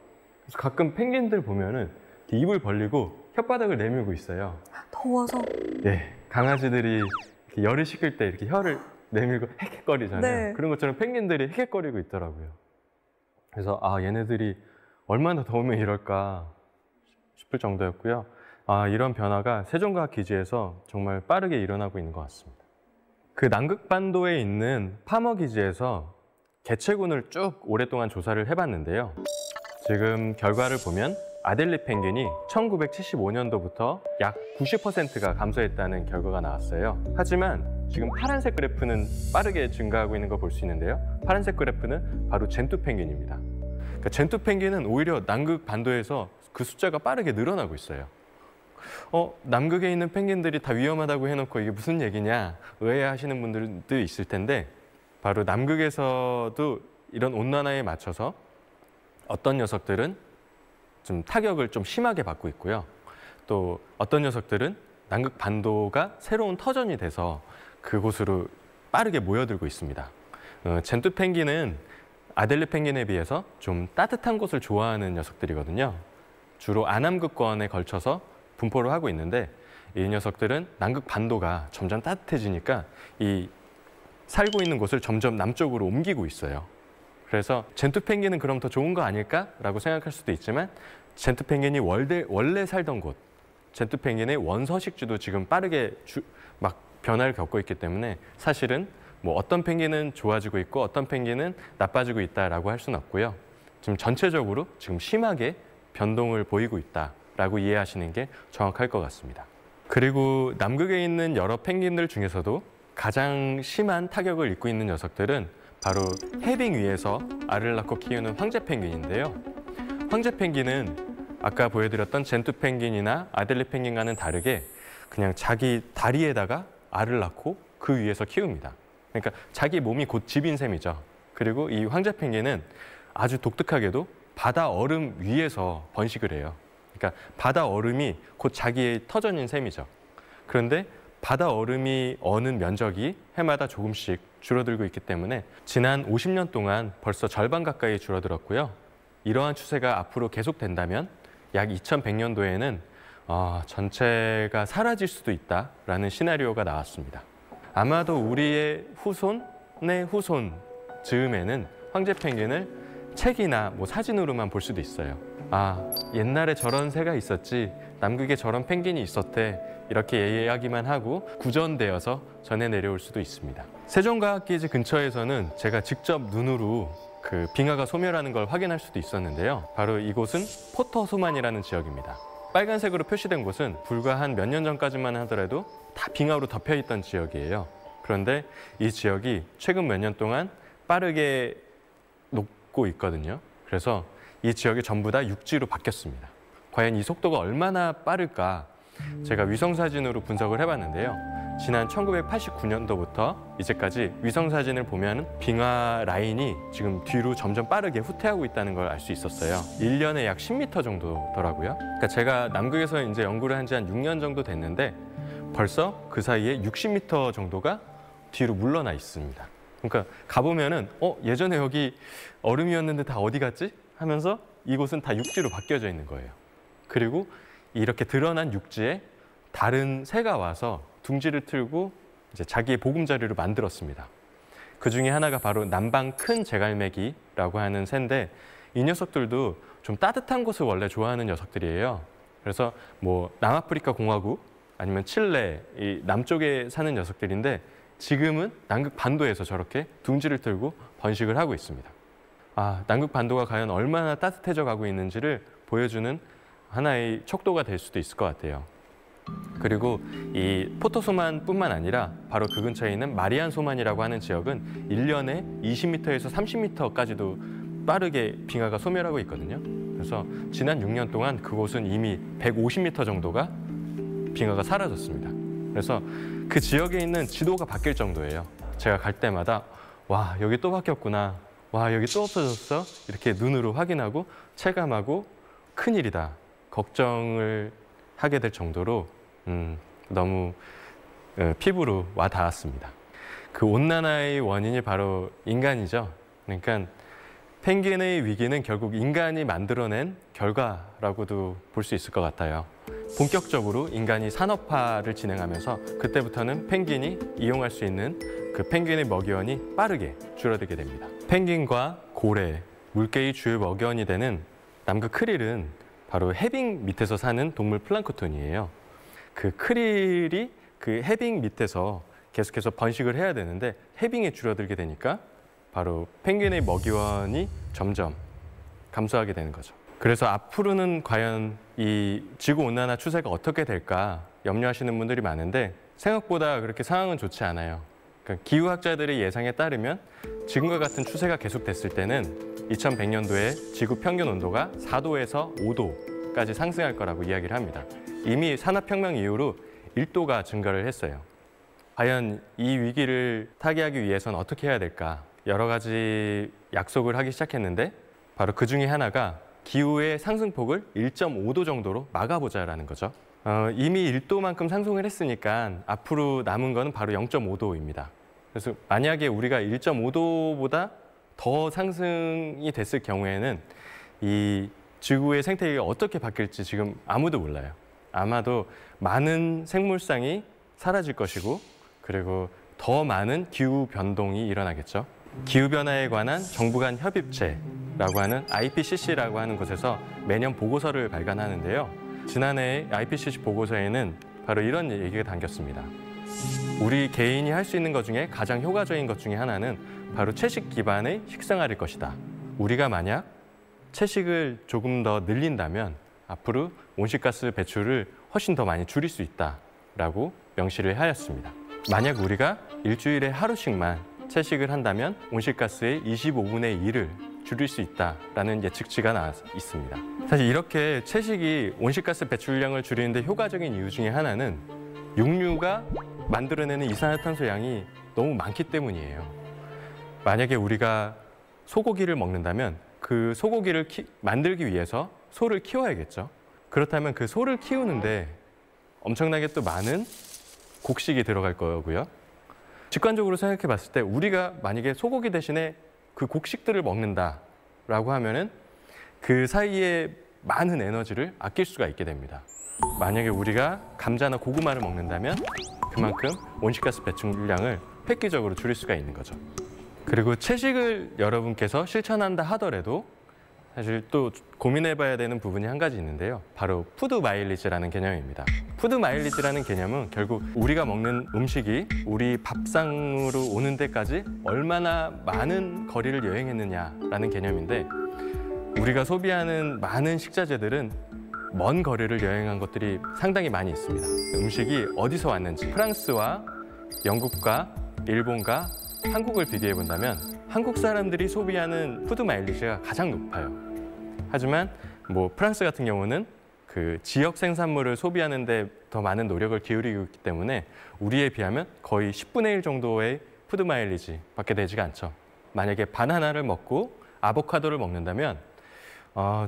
그래서 가끔 펭귄들 보면은 입을 벌리고 혓바닥을 내밀고 있어요. 더워서? 네, 강아지들이 이렇게 열을 식힐 때 이렇게 혀를 내밀고 헥헥거리잖아요. 네. 그런 것처럼 펭귄들이 헥헥거리고 있더라고요. 그래서 얘네들이 얼마나 더우면 이럴까 싶을 정도였고요. 이런 변화가 세종과학기지에서 정말 빠르게 일어나고 있는 것 같습니다. 그 남극반도에 있는 파머 기지에서 개체군을 쭉 오랫동안 조사를 해봤는데요. 지금 결과를 보면 아델리 펭귄이 1975년도부터 약 90%가 감소했다는 결과가 나왔어요. 하지만 지금 파란색 그래프는 빠르게 증가하고 있는 걸 볼 수 있는데요. 파란색 그래프는 바로 젠투 펭귄입니다. 그러니까 젠투 펭귄은 오히려 남극 반도에서 그 숫자가 빠르게 늘어나고 있어요. 남극에 있는 펭귄들이 다 위험하다고 해놓고 이게 무슨 얘기냐 의아해하시는 분들도 있을 텐데 바로 남극에서도 이런 온난화에 맞춰서 어떤 녀석들은 좀 타격을 좀 심하게 받고 있고요. 또 어떤 녀석들은 남극 반도가 새로운 터전이 돼서 그곳으로 빠르게 모여들고 있습니다. 젠투 펭귄은 아델리 펭귄에 비해서 좀 따뜻한 곳을 좋아하는 녀석들이거든요. 주로 아남극권에 걸쳐서 분포를 하고 있는데 이 녀석들은 남극 반도가 점점 따뜻해지니까 이 살고 있는 곳을 점점 남쪽으로 옮기고 있어요. 그래서 젠투 펭귄은 그럼 더 좋은 거 아닐까라고 생각할 수도 있지만 젠투 펭귄이 원래 살던 곳, 젠투 펭귄의 원서식지도 지금 빠르게 막 변화를 겪고 있기 때문에 사실은 뭐 어떤 펭귄은 좋아지고 있고 어떤 펭귄은 나빠지고 있다라고 할 수는 없고요. 지금 전체적으로 지금 심하게 변동을 보이고 있다라고 이해하시는 게 정확할 것 같습니다. 그리고 남극에 있는 여러 펭귄들 중에서도 가장 심한 타격을 입고 있는 녀석들은 바로 해빙 위에서 알을 낳고 키우는 황제 펭귄인데요. 황제 펭귄은 아까 보여드렸던 젠투 펭귄이나 아델리 펭귄과는 다르게 그냥 자기 다리에다가 알을 낳고 그 위에서 키웁니다. 그러니까 자기 몸이 곧 집인 셈이죠. 그리고 이 황제 펭귄은 아주 독특하게도 바다 얼음 위에서 번식을 해요. 그러니까 바다 얼음이 곧 자기의 터전인 셈이죠. 그런데 바다 얼음이 어는 면적이 해마다 조금씩 줄어들고 있기 때문에 지난 50년 동안 벌써 절반 가까이 줄어들었고요. 이러한 추세가 앞으로 계속된다면 약 2100년도에는 전체가 사라질 수도 있다라는 시나리오가 나왔습니다. 아마도 우리의 후손의 후손 즈음에는 황제 펭귄을 책이나 뭐 사진으로만 볼 수도 있어요. 옛날에 저런 새가 있었지, 남극에 저런 펭귄이 있었대, 이렇게 이야기만 하고 구전되어서 전해 내려올 수도 있습니다. 세종과학기지 근처에서는 제가 직접 눈으로 그 빙하가 소멸하는 걸 확인할 수도 있었는데요. 바로 이곳은 포터소만이라는 지역입니다. 빨간색으로 표시된 곳은 불과 한 몇 년 전까지만 하더라도 다 빙하로 덮여있던 지역이에요. 그런데 이 지역이 최근 몇 년 동안 빠르게 녹고 있거든요. 그래서 이 지역이 전부 다 육지로 바뀌었습니다. 과연 이 속도가 얼마나 빠를까? 제가 위성사진으로 분석을 해봤는데요. 지난 1989년도부터 이제까지 위성사진을 보면 빙하 라인이 지금 뒤로 점점 빠르게 후퇴하고 있다는 걸 알 수 있었어요. 1년에 약 10m 정도더라고요. 그러니까 제가 남극에서 이제 연구를 한 지 한 6년 정도 됐는데 벌써 그 사이에 60m 정도가 뒤로 물러나 있습니다. 그러니까 가보면은 예전에 여기 얼음이었는데 다 어디 갔지? 하면서 이곳은 다 육지로 바뀌어져 있는 거예요. 그리고 이렇게 드러난 육지에 다른 새가 와서 둥지를 틀고 이제 자기의 보금자리를 만들었습니다. 그 중에 하나가 바로 남방 큰 제갈매기 핑기네이라고 하는 새인데 이 녀석들도 좀 따뜻한 곳을 원래 좋아하는 녀석들이에요. 그래서 뭐 남아프리카 공화국 아니면 칠레 이 남쪽에 사는 녀석들인데 지금은 남극 반도에서 저렇게 둥지를 틀고 번식을 하고 있습니다. 남극 반도가 과연 얼마나 따뜻해져 가고 있는지를 보여주는 하나의 척도가 될 수도 있을 것 같아요. 그리고 이 포토소만뿐만 아니라 바로 그 근처에 있는 마리안소만이라고 하는 지역은 1년에 20m에서 30m까지도 빠르게 빙하가 소멸하고 있거든요. 그래서 지난 6년 동안 그곳은 이미 150m 정도가 빙하가 사라졌습니다. 그래서 그 지역에 있는 지도가 바뀔 정도예요. 제가 갈 때마다 와, 여기 또 바뀌었구나. 와, 여기 또 없어졌어. 이렇게 눈으로 확인하고 체감하고 큰일이다. 걱정을 하게 될 정도로 너무 피부로 와 닿았습니다. 그 온난화의 원인이 바로 인간이죠. 그러니까 펭귄의 위기는 결국 인간이 만들어낸 결과라고도 볼 수 있을 것 같아요. 본격적으로 인간이 산업화를 진행하면서 그때부터는 펭귄이 이용할 수 있는 그 펭귄의 먹이원이 빠르게 줄어들게 됩니다. 펭귄과 고래, 물개의 주요 먹이원이 되는 남극 크릴은 바로 해빙 밑에서 사는 동물 플랑크톤이에요. 그 크릴이 그 해빙 밑에서 계속해서 번식을 해야 되는데 해빙이 줄어들게 되니까 바로 펭귄의 먹이원이 점점 감소하게 되는 거죠. 그래서 앞으로는 과연 이 지구온난화 추세가 어떻게 될까 염려하시는 분들이 많은데 생각보다 그렇게 상황은 좋지 않아요. 그러니까 기후학자들의 예상에 따르면 지금과 같은 추세가 계속됐을 때는 2100년도에 지구 평균 온도가 4도에서 5도까지 상승할 거라고 이야기를 합니다. 이미 산업혁명 이후로 1도가 증가를 했어요. 과연 이 위기를 타개하기 위해서는 어떻게 해야 될까? 여러 가지 약속을 하기 시작했는데 바로 그 중에 하나가 기후의 상승폭을 1.5도 정도로 막아보자라는 거죠. 이미 1도만큼 상승을 했으니까 앞으로 남은 거는 바로 0.5도입니다. 그래서 만약에 우리가 1.5도보다 더 상승이 됐을 경우에는 이 지구의 생태계가 어떻게 바뀔지 지금 아무도 몰라요. 아마도 많은 생물상이 사라질 것이고 그리고 더 많은 기후 변동이 일어나겠죠. 기후변화에 관한 정부 간 협의체라고 하는 IPCC라고 하는 곳에서 매년 보고서를 발간하는데요. 지난해 IPCC 보고서에는 바로 이런 얘기가 담겼습니다. 우리 개인이 할 수 있는 것 중에 가장 효과적인 것 중에 하나는 바로 채식 기반의 식생활일 것이다. 우리가 만약 채식을 조금 더 늘린다면 앞으로 온실가스 배출을 훨씬 더 많이 줄일 수 있다라고 명시를 하였습니다. 만약 우리가 일주일에 하루씩만 채식을 한다면 온실가스의 25분의 1을 줄일 수 있다라는 예측치가 나와 있습니다. 사실 이렇게 채식이 온실가스 배출량을 줄이는 데 효과적인 이유 중에 하나는 육류가 만들어내는 이산화탄소 양이 너무 많기 때문이에요. 만약에 우리가 소고기를 먹는다면 그 소고기를 만들기 위해서 소를 키워야겠죠. 그렇다면 그 소를 키우는데 엄청나게 또 많은 곡식이 들어갈 거고요. 직관적으로 생각해 봤을 때 우리가 만약에 소고기 대신에 그 곡식들을 먹는다라고 하면은 그 사이에 많은 에너지를 아낄 수가 있게 됩니다. 만약에 우리가 감자나 고구마를 먹는다면 그만큼 온실가스 배출량을 획기적으로 줄일 수가 있는 거죠. 그리고 채식을 여러분께서 실천한다 하더라도 사실 또 고민해봐야 되는 부분이 한 가지 있는데요. 바로 푸드 마일리지라는 개념입니다. 푸드 마일리지라는 개념은 결국 우리가 먹는 음식이 우리 밥상으로 오는 데까지 얼마나 많은 거리를 여행했느냐라는 개념인데 우리가 소비하는 많은 식자재들은 먼 거리를 여행한 것들이 상당히 많이 있습니다. 음식이 어디서 왔는지 프랑스와 영국과 일본과 한국을 비교해 본다면 한국 사람들이 소비하는 푸드 마일리지가 가장 높아요. 하지만 뭐 프랑스 같은 경우는 그 지역 생산물을 소비하는 데 더 많은 노력을 기울이고 있기 때문에 우리에 비하면 거의 10분의 1 정도의 푸드 마일리지 밖에 되지가 않죠. 만약에 바나나를 먹고 아보카도를 먹는다면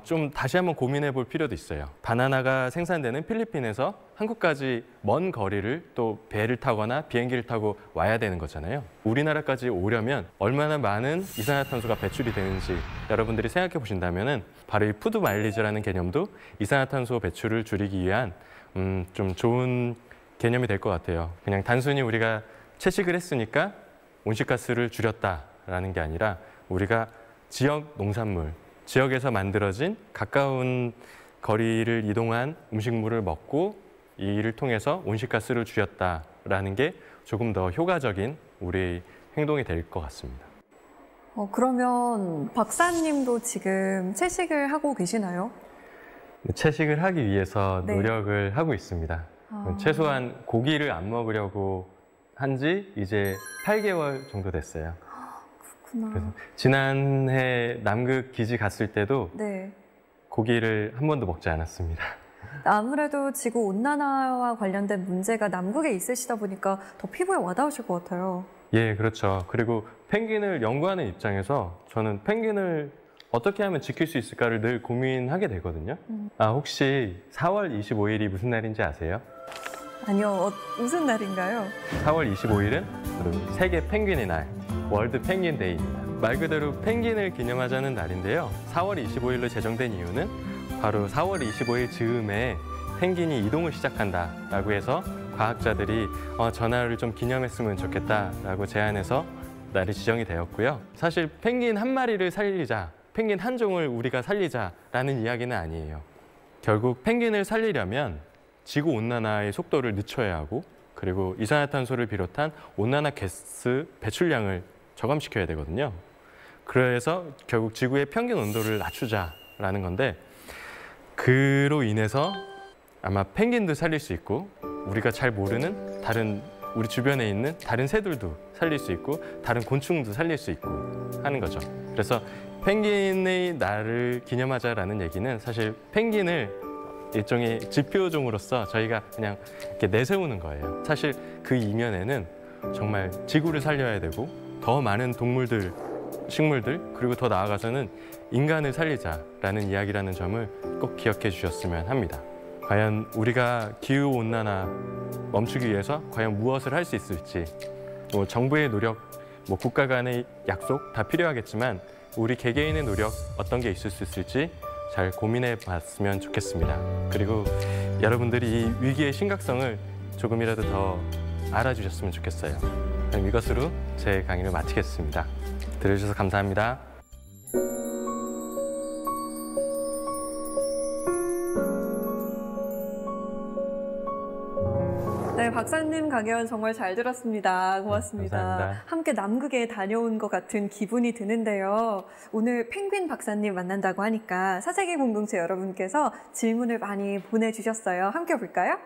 좀 다시 한번 고민해 볼 필요도 있어요. 바나나가 생산되는 필리핀에서 한국까지 먼 거리를 또 배를 타거나 비행기를 타고 와야 되는 거잖아요. 우리나라까지 오려면 얼마나 많은 이산화탄소가 배출이 되는지 여러분들이 생각해 보신다면 바로 이 푸드 마일리지라는 개념도 이산화탄소 배출을 줄이기 위한 좀 좋은 개념이 될 것 같아요. 그냥 단순히 우리가 채식을 했으니까 온실가스를 줄였다라는 게 아니라 우리가 지역 농산물, 지역에서 만들어진 가까운 거리를 이동한 음식물을 먹고 이 일을 통해서 온실가스를 줄였다라는 게 조금 더 효과적인 우리 행동이 될 것 같습니다. 그러면 박사님도 지금 채식을 하고 계시나요? 채식을 하기 위해서 네. 노력을 하고 있습니다. 최소한 고기를 안 먹으려고 한 지 이제 8개월 정도 됐어요. 그렇구나. 그래서 지난해 남극 기지 갔을 때도 네. 고기를 한 번도 먹지 않았습니다. 아무래도 지구 온난화와 관련된 문제가 남극에 있으시다 보니까 더 피부에 와닿으실 것 같아요. 예, 그렇죠. 그리고 펭귄을 연구하는 입장에서 저는 펭귄을 어떻게 하면 지킬 수 있을까를 늘 고민하게 되거든요. 혹시 4월 25일이 무슨 날인지 아세요? 아니요, 무슨 날인가요? 4월 25일은 바로 세계 펭귄의 날, 월드 펭귄 데이입니다. 말 그대로 펭귄을 기념하자는 날인데요. 4월 25일로 제정된 이유는 바로 4월 25일 즈음에 펭귄이 이동을 시작한다라고 해서 과학자들이 저 날을 좀 기념했으면 좋겠다라고 제안해서 날이 지정이 되었고요. 사실 펭귄 한 마리를 살리자, 펭귄 한 종을 우리가 살리자라는 이야기는 아니에요. 결국 펭귄을 살리려면 지구 온난화의 속도를 늦춰야 하고 그리고 이산화탄소를 비롯한 온난화 가스 배출량을 저감시켜야 되거든요. 그래서 결국 지구의 평균 온도를 낮추자라는 건데 그로 인해서 아마 펭귄도 살릴 수 있고 우리가 잘 모르는 다른 우리 주변에 있는 다른 새들도 살릴 수 있고 다른 곤충도 살릴 수 있고 하는 거죠. 그래서 펭귄의 날을 기념하자라는 얘기는 사실 펭귄을 일종의 지표종으로서 저희가 그냥 이렇게 내세우는 거예요. 사실 그 이면에는 정말 지구를 살려야 되고 더 많은 동물들, 식물들 그리고 더 나아가서는 인간을 살리자라는 이야기라는 점을 꼭 기억해 주셨으면 합니다. 과연 우리가 기후온난화 멈추기 위해서 과연 무엇을 할 수 있을지 정부의 노력, 국가 간의 약속 다 필요하겠지만 우리 개개인의 노력 어떤 게 있을 수 있을지 잘 고민해 봤으면 좋겠습니다. 그리고 여러분들이 이 위기의 심각성을 조금이라도 더 알아주셨으면 좋겠어요. 그럼 이것으로 제 강의를 마치겠습니다. 들어주셔서 감사합니다. 네, 박사님 강연 정말 잘 들었습니다. 고맙습니다. 감사합니다. 함께 남극에 다녀온 것 같은 기분이 드는데요. 오늘 펭귄 박사님 만난다고 하니까 사세계 공동체 여러분께서 질문을 많이 보내주셨어요. 함께 볼까요?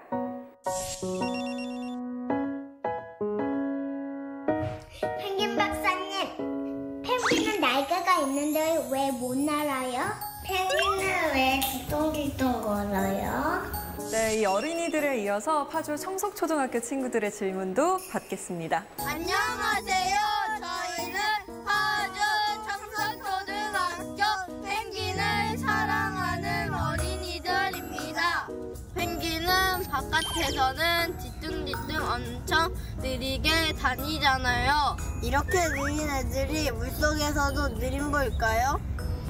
펭귄 박사님, 펭귄은 날개가 있는데 왜 못 날아요? 펭귄은 왜 뒤뚱뒤뚱 걸어요? 네, 이 어린이들에 이어서 파주 청석초등학교 친구들의 질문도 받겠습니다. 안녕하세요. 저희는 파주 청석초등학교 펭귄을 사랑하는 어린이들입니다. 펭귄은 바깥에서는 뒤뚱뒤뚱 엄청 느리게 다니잖아요. 이렇게 느린 애들이 물속에서도 느린 걸까요?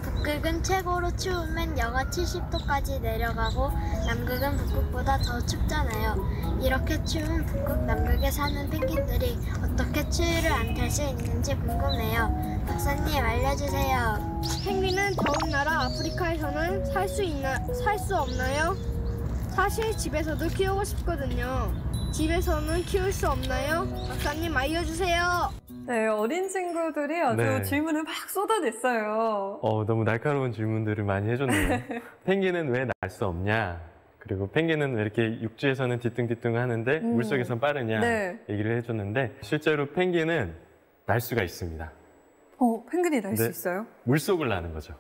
북극은 최고로 추우면 영하 70도까지 내려가고 남극은 북극보다 더 춥잖아요. 이렇게 추운 북극 남극에 사는 펭귄들이 어떻게 추위를 안 탈 수 있는지 궁금해요. 박사님 알려주세요. 펭귄은 더운 나라 아프리카에서는 살 수 없나요? 사실 집에서도 키우고 싶거든요. 집에서는 키울 수 없나요? 박사님 알려주세요. 네, 어린 친구들이 아주 네. 질문을 막 쏟아냈어요. 너무 날카로운 질문들을 많이 해줬네요. 펭귄은 왜 날 수 없냐? 그리고 펭귄은 왜 이렇게 육지에서는 뒤뚱뒤뚱 하는데 물속에선 빠르냐? 네. 얘기를 해줬는데 실제로 펭귄은 날 수가 있습니다. 펭귄이 날 수 네. 있어요? 물속을 나는 거죠.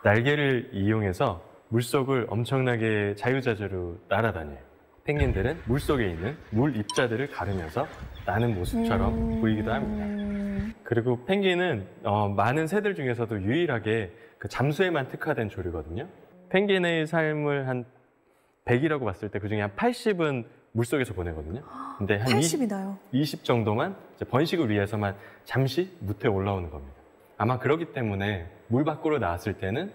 날개를 이용해서 물속을 엄청나게 자유자재로 날아다녀요. 펭귄들은 물속에 있는 물 입자들을 가르면서 나는 모습처럼 보이기도 합니다. 그리고 펭귄은 많은 새들 중에서도 유일하게 그 잠수에만 특화된 조류거든요. 펭귄의 삶을 한 100이라고 봤을 때 그중에 한 80은 물속에서 보내거든요. 근데 한 80이나요? 20 정도만 이제 번식을 위해서만 잠시 무태에 올라오는 겁니다. 아마 그렇기 때문에 물 밖으로 나왔을 때는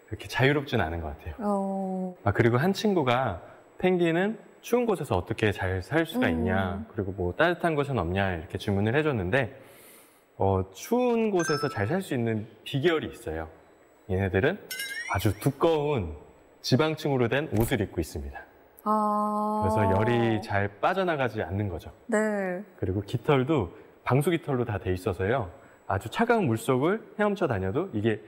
그렇게 자유롭진 않은 것 같아요. 그리고 한 친구가 펭귄은 추운 곳에서 어떻게 잘 살 수가 있냐, 그리고 뭐 따뜻한 곳은 없냐 이렇게 질문을 해줬는데 추운 곳에서 잘 살 수 있는 비결이 있어요. 얘네들은 아주 두꺼운 지방층으로 된 옷을 입고 있습니다. 그래서 열이 잘 빠져나가지 않는 거죠. 네. 그리고 깃털도 방수 깃털로 다 돼 있어서요. 아주 차가운 물속을 헤엄쳐 다녀도 이게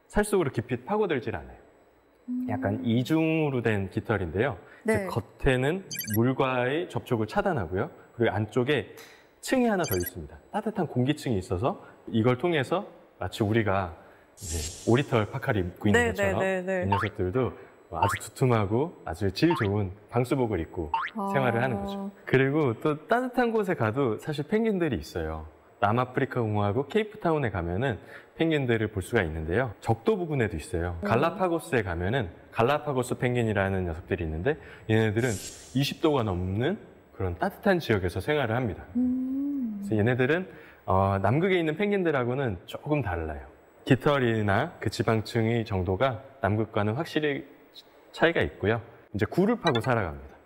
살 속으로 깊이 파고들질 않아요. 약간 이중으로 된 깃털인데요. 네. 겉에는 물과의 접촉을 차단하고요. 그리고 안쪽에 층이 하나 더 있습니다. 따뜻한 공기층이 있어서 이걸 통해서 마치 우리가 이제 오리털 파카를 입고 있는 것처럼 이 녀석들도 아주 두툼하고 아주 질 좋은 방수복을 입고 생활을 하는 거죠. 그리고 또 따뜻한 곳에 가도 사실 펭귄들이 있어요. 남아프리카 공화국 케이프타운에 가면은 펭귄들을 볼 수가 있는데요. 적도 부근에도 있어요. 갈라파고스에 가면은 갈라파고스 펭귄이라는 녀석들이 있는데 얘네들은 20도가 넘는 그런 따뜻한 지역에서 생활을 합니다. 그래서 얘네들은 남극에 있는 펭귄들하고는 조금 달라요. 깃털이나 그 지방층의 정도가 남극과는 확실히 차이가 있고요. 이제 굴을 파고 살아갑니다.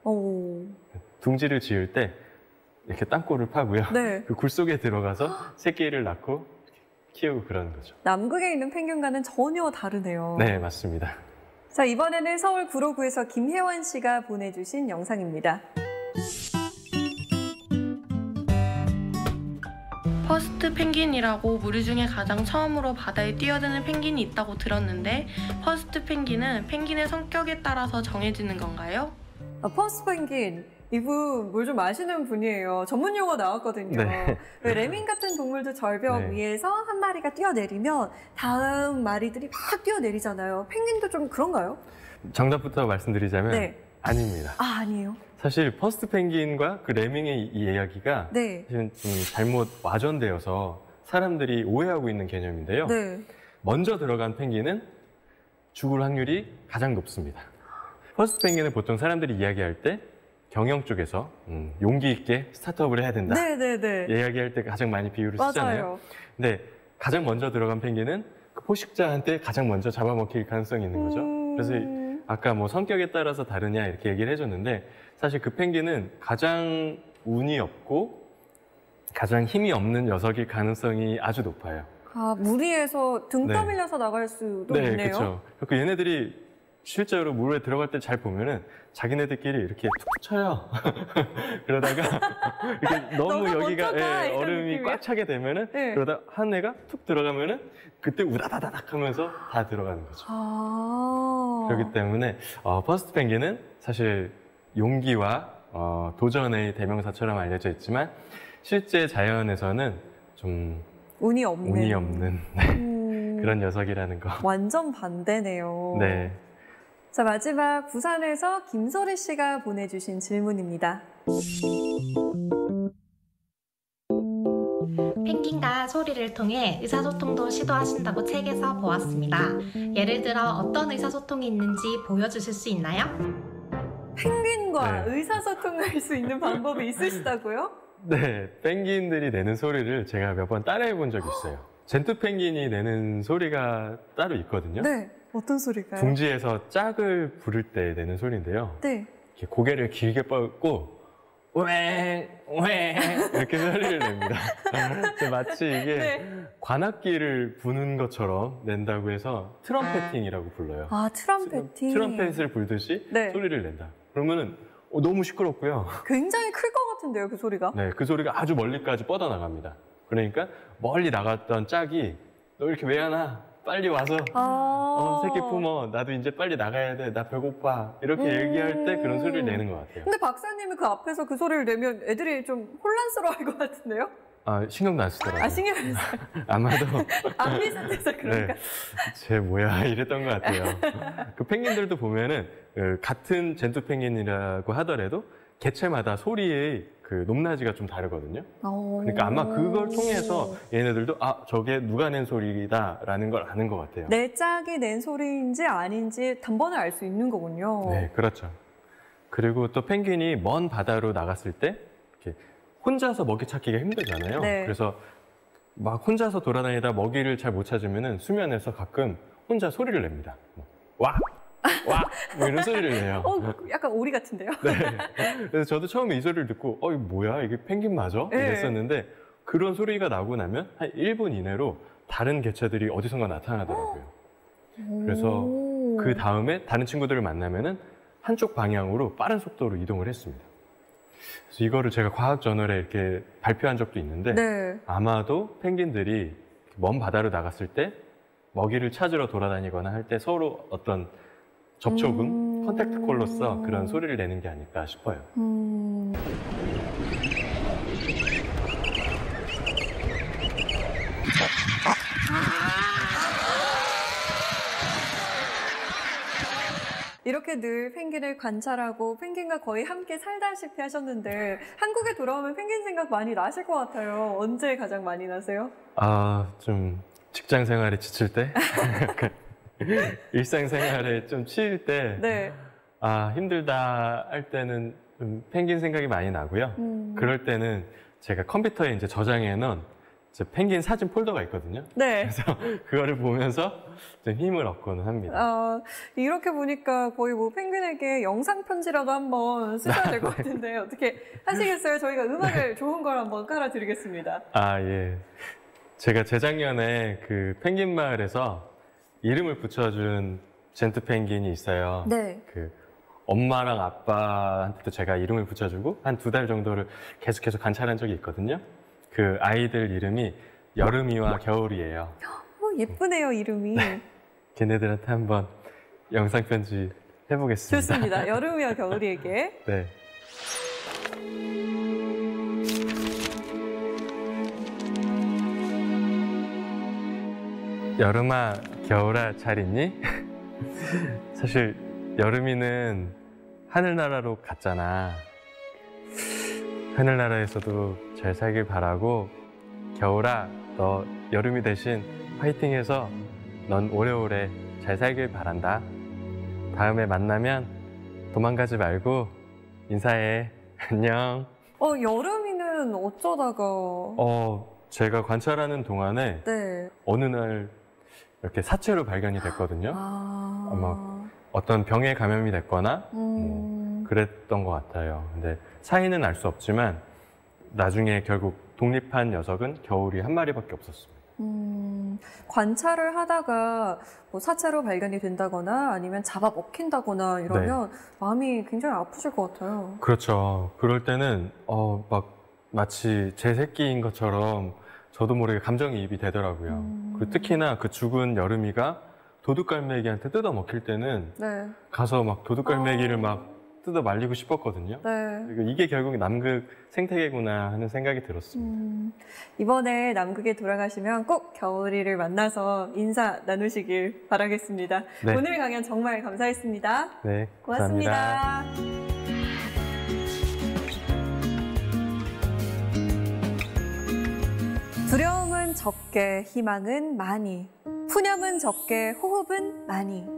둥지를 지을 때 이렇게 땅굴을 파고요. 네. 그 굴 속에 들어가서 새끼를 낳고 키우고 그러는 거죠. 남극에 있는 펭귄과는 전혀 다르네요. 네, 맞습니다. 자, 이번에는 서울 구로구에서 김혜원 씨가 보내주신 영상입니다. 퍼스트 펭귄이라고 무리 중에 가장 처음으로 바다에 뛰어드는 펭귄이 있다고 들었는데 퍼스트 펭귄은 펭귄의 성격에 따라서 정해지는 건가요? 퍼스트 펭귄, 이분 뭘 좀 아시는 분이에요. 전문 용어 나왔거든요. 네. 레밍 같은 동물도 절벽 네. 위에서 한 마리가 뛰어내리면 다음 마리들이 막 뛰어내리잖아요. 펭귄도 좀 그런가요? 정답부터 말씀드리자면 네. 아닙니다. 아니에요. 사실 퍼스트 펭귄과 그 레밍의 이 이야기가 네. 사실은 좀 잘못 와전되어서 사람들이 오해하고 있는 개념인데요. 네. 먼저 들어간 펭귄은 죽을 확률이 가장 높습니다. 퍼스트 펭귄은 보통 사람들이 이야기할 때 경영 쪽에서 용기 있게 스타트업을 해야 된다. 네네네. 이야기할 때 가장 많이 비유를 쓰잖아요. 맞아요. 근데 가장 먼저 들어간 펭귄은 그 포식자한테 가장 먼저 잡아먹힐 가능성이 있는 거죠. 그래서 아까 뭐 성격에 따라서 다르냐 이렇게 얘기를 해줬는데 사실 그 펭귄은 가장 운이 없고 가장 힘이 없는 녀석일 가능성이 아주 높아요. 아, 무리해서 등 네. 떠밀려서 나갈 수도 네, 있네요. 그렇죠. 그 얘네들이 실제로 물에 들어갈 때 잘 보면은 자기네들끼리 이렇게 툭툭 쳐요. 그러다가 이렇게 너무 너가 여기가 먼저다, 이런 얼음이 느낌이에요? 꽉 차게 되면은 네. 그러다 한 애가 툭 들어가면은 그때 우다다다닥 하면서 다 들어가는 거죠. 아. 그렇기 때문에 퍼스트 펭귄은 사실 용기와 도전의 대명사처럼 알려져 있지만 실제 자연에서는 좀 운이 없는. 운이 없는 그런 녀석이라는 거. 완전 반대네요. 네. 자, 마지막 부산에서 김소리 씨가 보내주신 질문입니다. 펭귄과 소리를 통해 의사소통도 시도하신다고 책에서 보았습니다. 예를 들어 어떤 의사소통이 있는지 보여주실 수 있나요? 펭귄과 네. 의사소통할 수 있는 방법이 있으시다고요? 네, 펭귄들이 내는 소리를 제가 몇 번 따라해 본 적이 있어요. 젠투 펭귄이 내는 소리가 따로 있거든요. 네. 어떤 소리가요? 둥지에서 짝을 부를 때 내는 소리인데요. 네. 이렇게 고개를 길게 뻗고 웽, 웽 이렇게 소리를 냅니다. 마치 이게 네. 관악기를 부는 것처럼 낸다고 해서 트럼펫팅이라고 불러요. 아, 트럼펫팅. 트럼펫을 불듯이 네. 소리를 낸다. 그러면은 너무 시끄럽고요. 굉장히 클 것 같은데요, 그 소리가? 네, 그 소리가 아주 멀리까지 뻗어나갑니다. 그러니까 멀리 나갔던 짝이 너 이렇게 왜 안 와? 빨리 와서 새끼 품어. 나도 이제 빨리 나가야 돼. 나 배고파. 이렇게 얘기할 때 그런 소리를 내는 것 같아요. 근데 박사님이 그 앞에서 그 소리를 내면 애들이 좀 혼란스러워할 것 같은데요? 아, 신경도 안 쓰더라고요. 아, 신경 안 써요. 아마도 안 비슷해서 그런가? 네, 쟤 뭐야 이랬던 것 같아요. 그 펭귄들도 보면은 같은 젠투 펭귄이라고 하더라도 개체마다 소리의 그 높낮이가 좀 다르거든요. 그러니까 아마 그걸 통해서 얘네들도 저게 누가 낸 소리다라는 걸 아는 것 같아요. 내 짝이 낸 소리인지 아닌지 단번에 알 수 있는 거군요. 네, 그렇죠. 그리고 또 펭귄이 먼 바다로 나갔을 때 이렇게 혼자서 먹이 찾기가 힘들잖아요. 네. 그래서 막 혼자서 돌아다니다 먹이를 잘 못 찾으면은 수면에서 가끔 혼자 소리를 냅니다. 와! 와! 뭐 이런 소리를 내요. 약간 오리 같은데요? 네. 그래서 저도 처음에 이 소리를 듣고 이거 뭐야? 이게 펭귄 맞아? 네. 이랬었는데 그런 소리가 나고 나면 한 1분 이내로 다른 개체들이 어디선가 나타나더라고요. 그래서 그 다음에 다른 친구들을 만나면은 한쪽 방향으로 빠른 속도로 이동을 했습니다. 그래서 이거를 제가 과학 저널에 이렇게 발표한 적도 있는데 네. 아마도 펭귄들이 먼 바다로 나갔을 때 먹이를 찾으러 돌아다니거나 할 때 서로 어떤 접촉음, 컨택트 콜로서 그런 소리를 내는 게 아닐까 싶어요. 이렇게 늘 펭귄을 관찰하고 펭귄과 거의 함께 살다시피 하셨는데 한국에 돌아오면 펭귄 생각 많이 나실 것 같아요. 언제 가장 많이 나세요? 좀 직장 생활에 지칠 때? 일상생활에 좀 치일 때? 네. 힘들다 할 때는 좀 펭귄 생각이 많이 나고요. 그럴 때는 제가 컴퓨터에 이제 저장해 놓은 펭귄 사진 폴더가 있거든요. 네. 그래서 그거를 보면서 좀 힘을 얻고는 합니다. 이렇게 보니까 거의 뭐 펭귄에게 영상 편지라도 한번 쓰셔야 될 것 같은데 어떻게 하시겠어요? 저희가 음악을 좋은 걸 한번 깔아드리겠습니다. 예. 제가 재작년에 그 펭귄 마을에서 이름을 붙여준 젠트 펭귄이 있어요. 네. 그 엄마랑 아빠한테도 제가 이름을 붙여주고 한 2달 정도를 계속해서 관찰한 적이 있거든요. 그 아이들 이름이 여름이와 겨울이에요. 예쁘네요, 이름이. 네. 걔네들한테 한번 영상 편지 해보겠습니다. 좋습니다. 여름이와 겨울이에게. 네. 여름아, 겨울아, 잘 있니? 사실 여름이는 하늘나라로 갔잖아. 하늘나라에서도 잘 살길 바라고, 겨울아, 너 여름이 대신 화이팅해서 넌 오래오래 잘 살길 바란다. 다음에 만나면 도망가지 말고 인사해. 안녕. 여름이는 어쩌다가? 제가 관찰하는 동안에 네. 어느 날 이렇게 사체로 발견이 됐거든요. 아마 어떤 병에 감염이 됐거나 그랬던 것 같아요. 근데 사인은 알 수 없지만 나중에 결국 독립한 녀석은 겨울이 한 마리밖에 없었습니다. 관찰을 하다가 뭐 사체로 발견이 된다거나 아니면 잡아 먹힌다거나 이러면 마음이 굉장히 아프실 것 같아요. 그렇죠. 그럴 때는 마치 제 새끼인 것처럼 저도 모르게 감정이입이 되더라고요. 그리고 특히나 그 죽은 여름이가 도둑갈매기한테 뜯어 먹힐 때는 가서 막 도둑갈매기를 막 뜯어 말리고 싶었거든요. 그리고 이게 결국 남극 생태계구나 하는 생각이 들었습니다. 이번에 남극에 돌아가시면 꼭 겨울이를 만나서 인사 나누시길 바라겠습니다. 네. 오늘 강연 정말 감사했습니다. 네, 고맙습니다. 감사합니다. 두려움은 적게, 희망은 많이. 푸념은 적게, 호흡은 많이.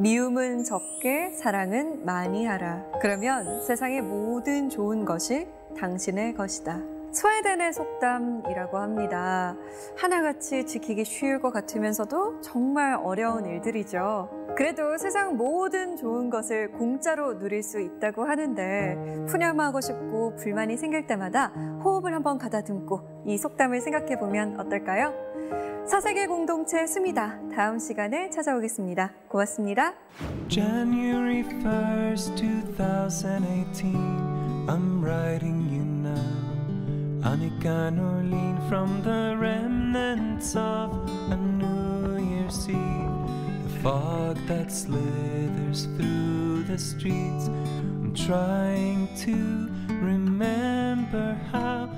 미움은 적게, 사랑은 많이 하라. 그러면 세상의 모든 좋은 것이 당신의 것이다. 스웨덴의 속담이라고 합니다. 하나같이 지키기 쉬울 것 같으면서도 정말 어려운 일들이죠. 그래도 세상 모든 좋은 것을 공짜로 누릴 수 있다고 하는데 푸념하고 싶고 불만이 생길 때마다 호흡을 한번 가다듬고 이 속담을 생각해보면 어떨까요? 사세계 공동체 수미다. 다음 시간에 찾아오겠습니다. 고맙습니다. January 1st, 2018 I'm writing you now Annika Norlin from the remnants of a New Year's Eve The fog that slithers through the streets I'm trying to remember how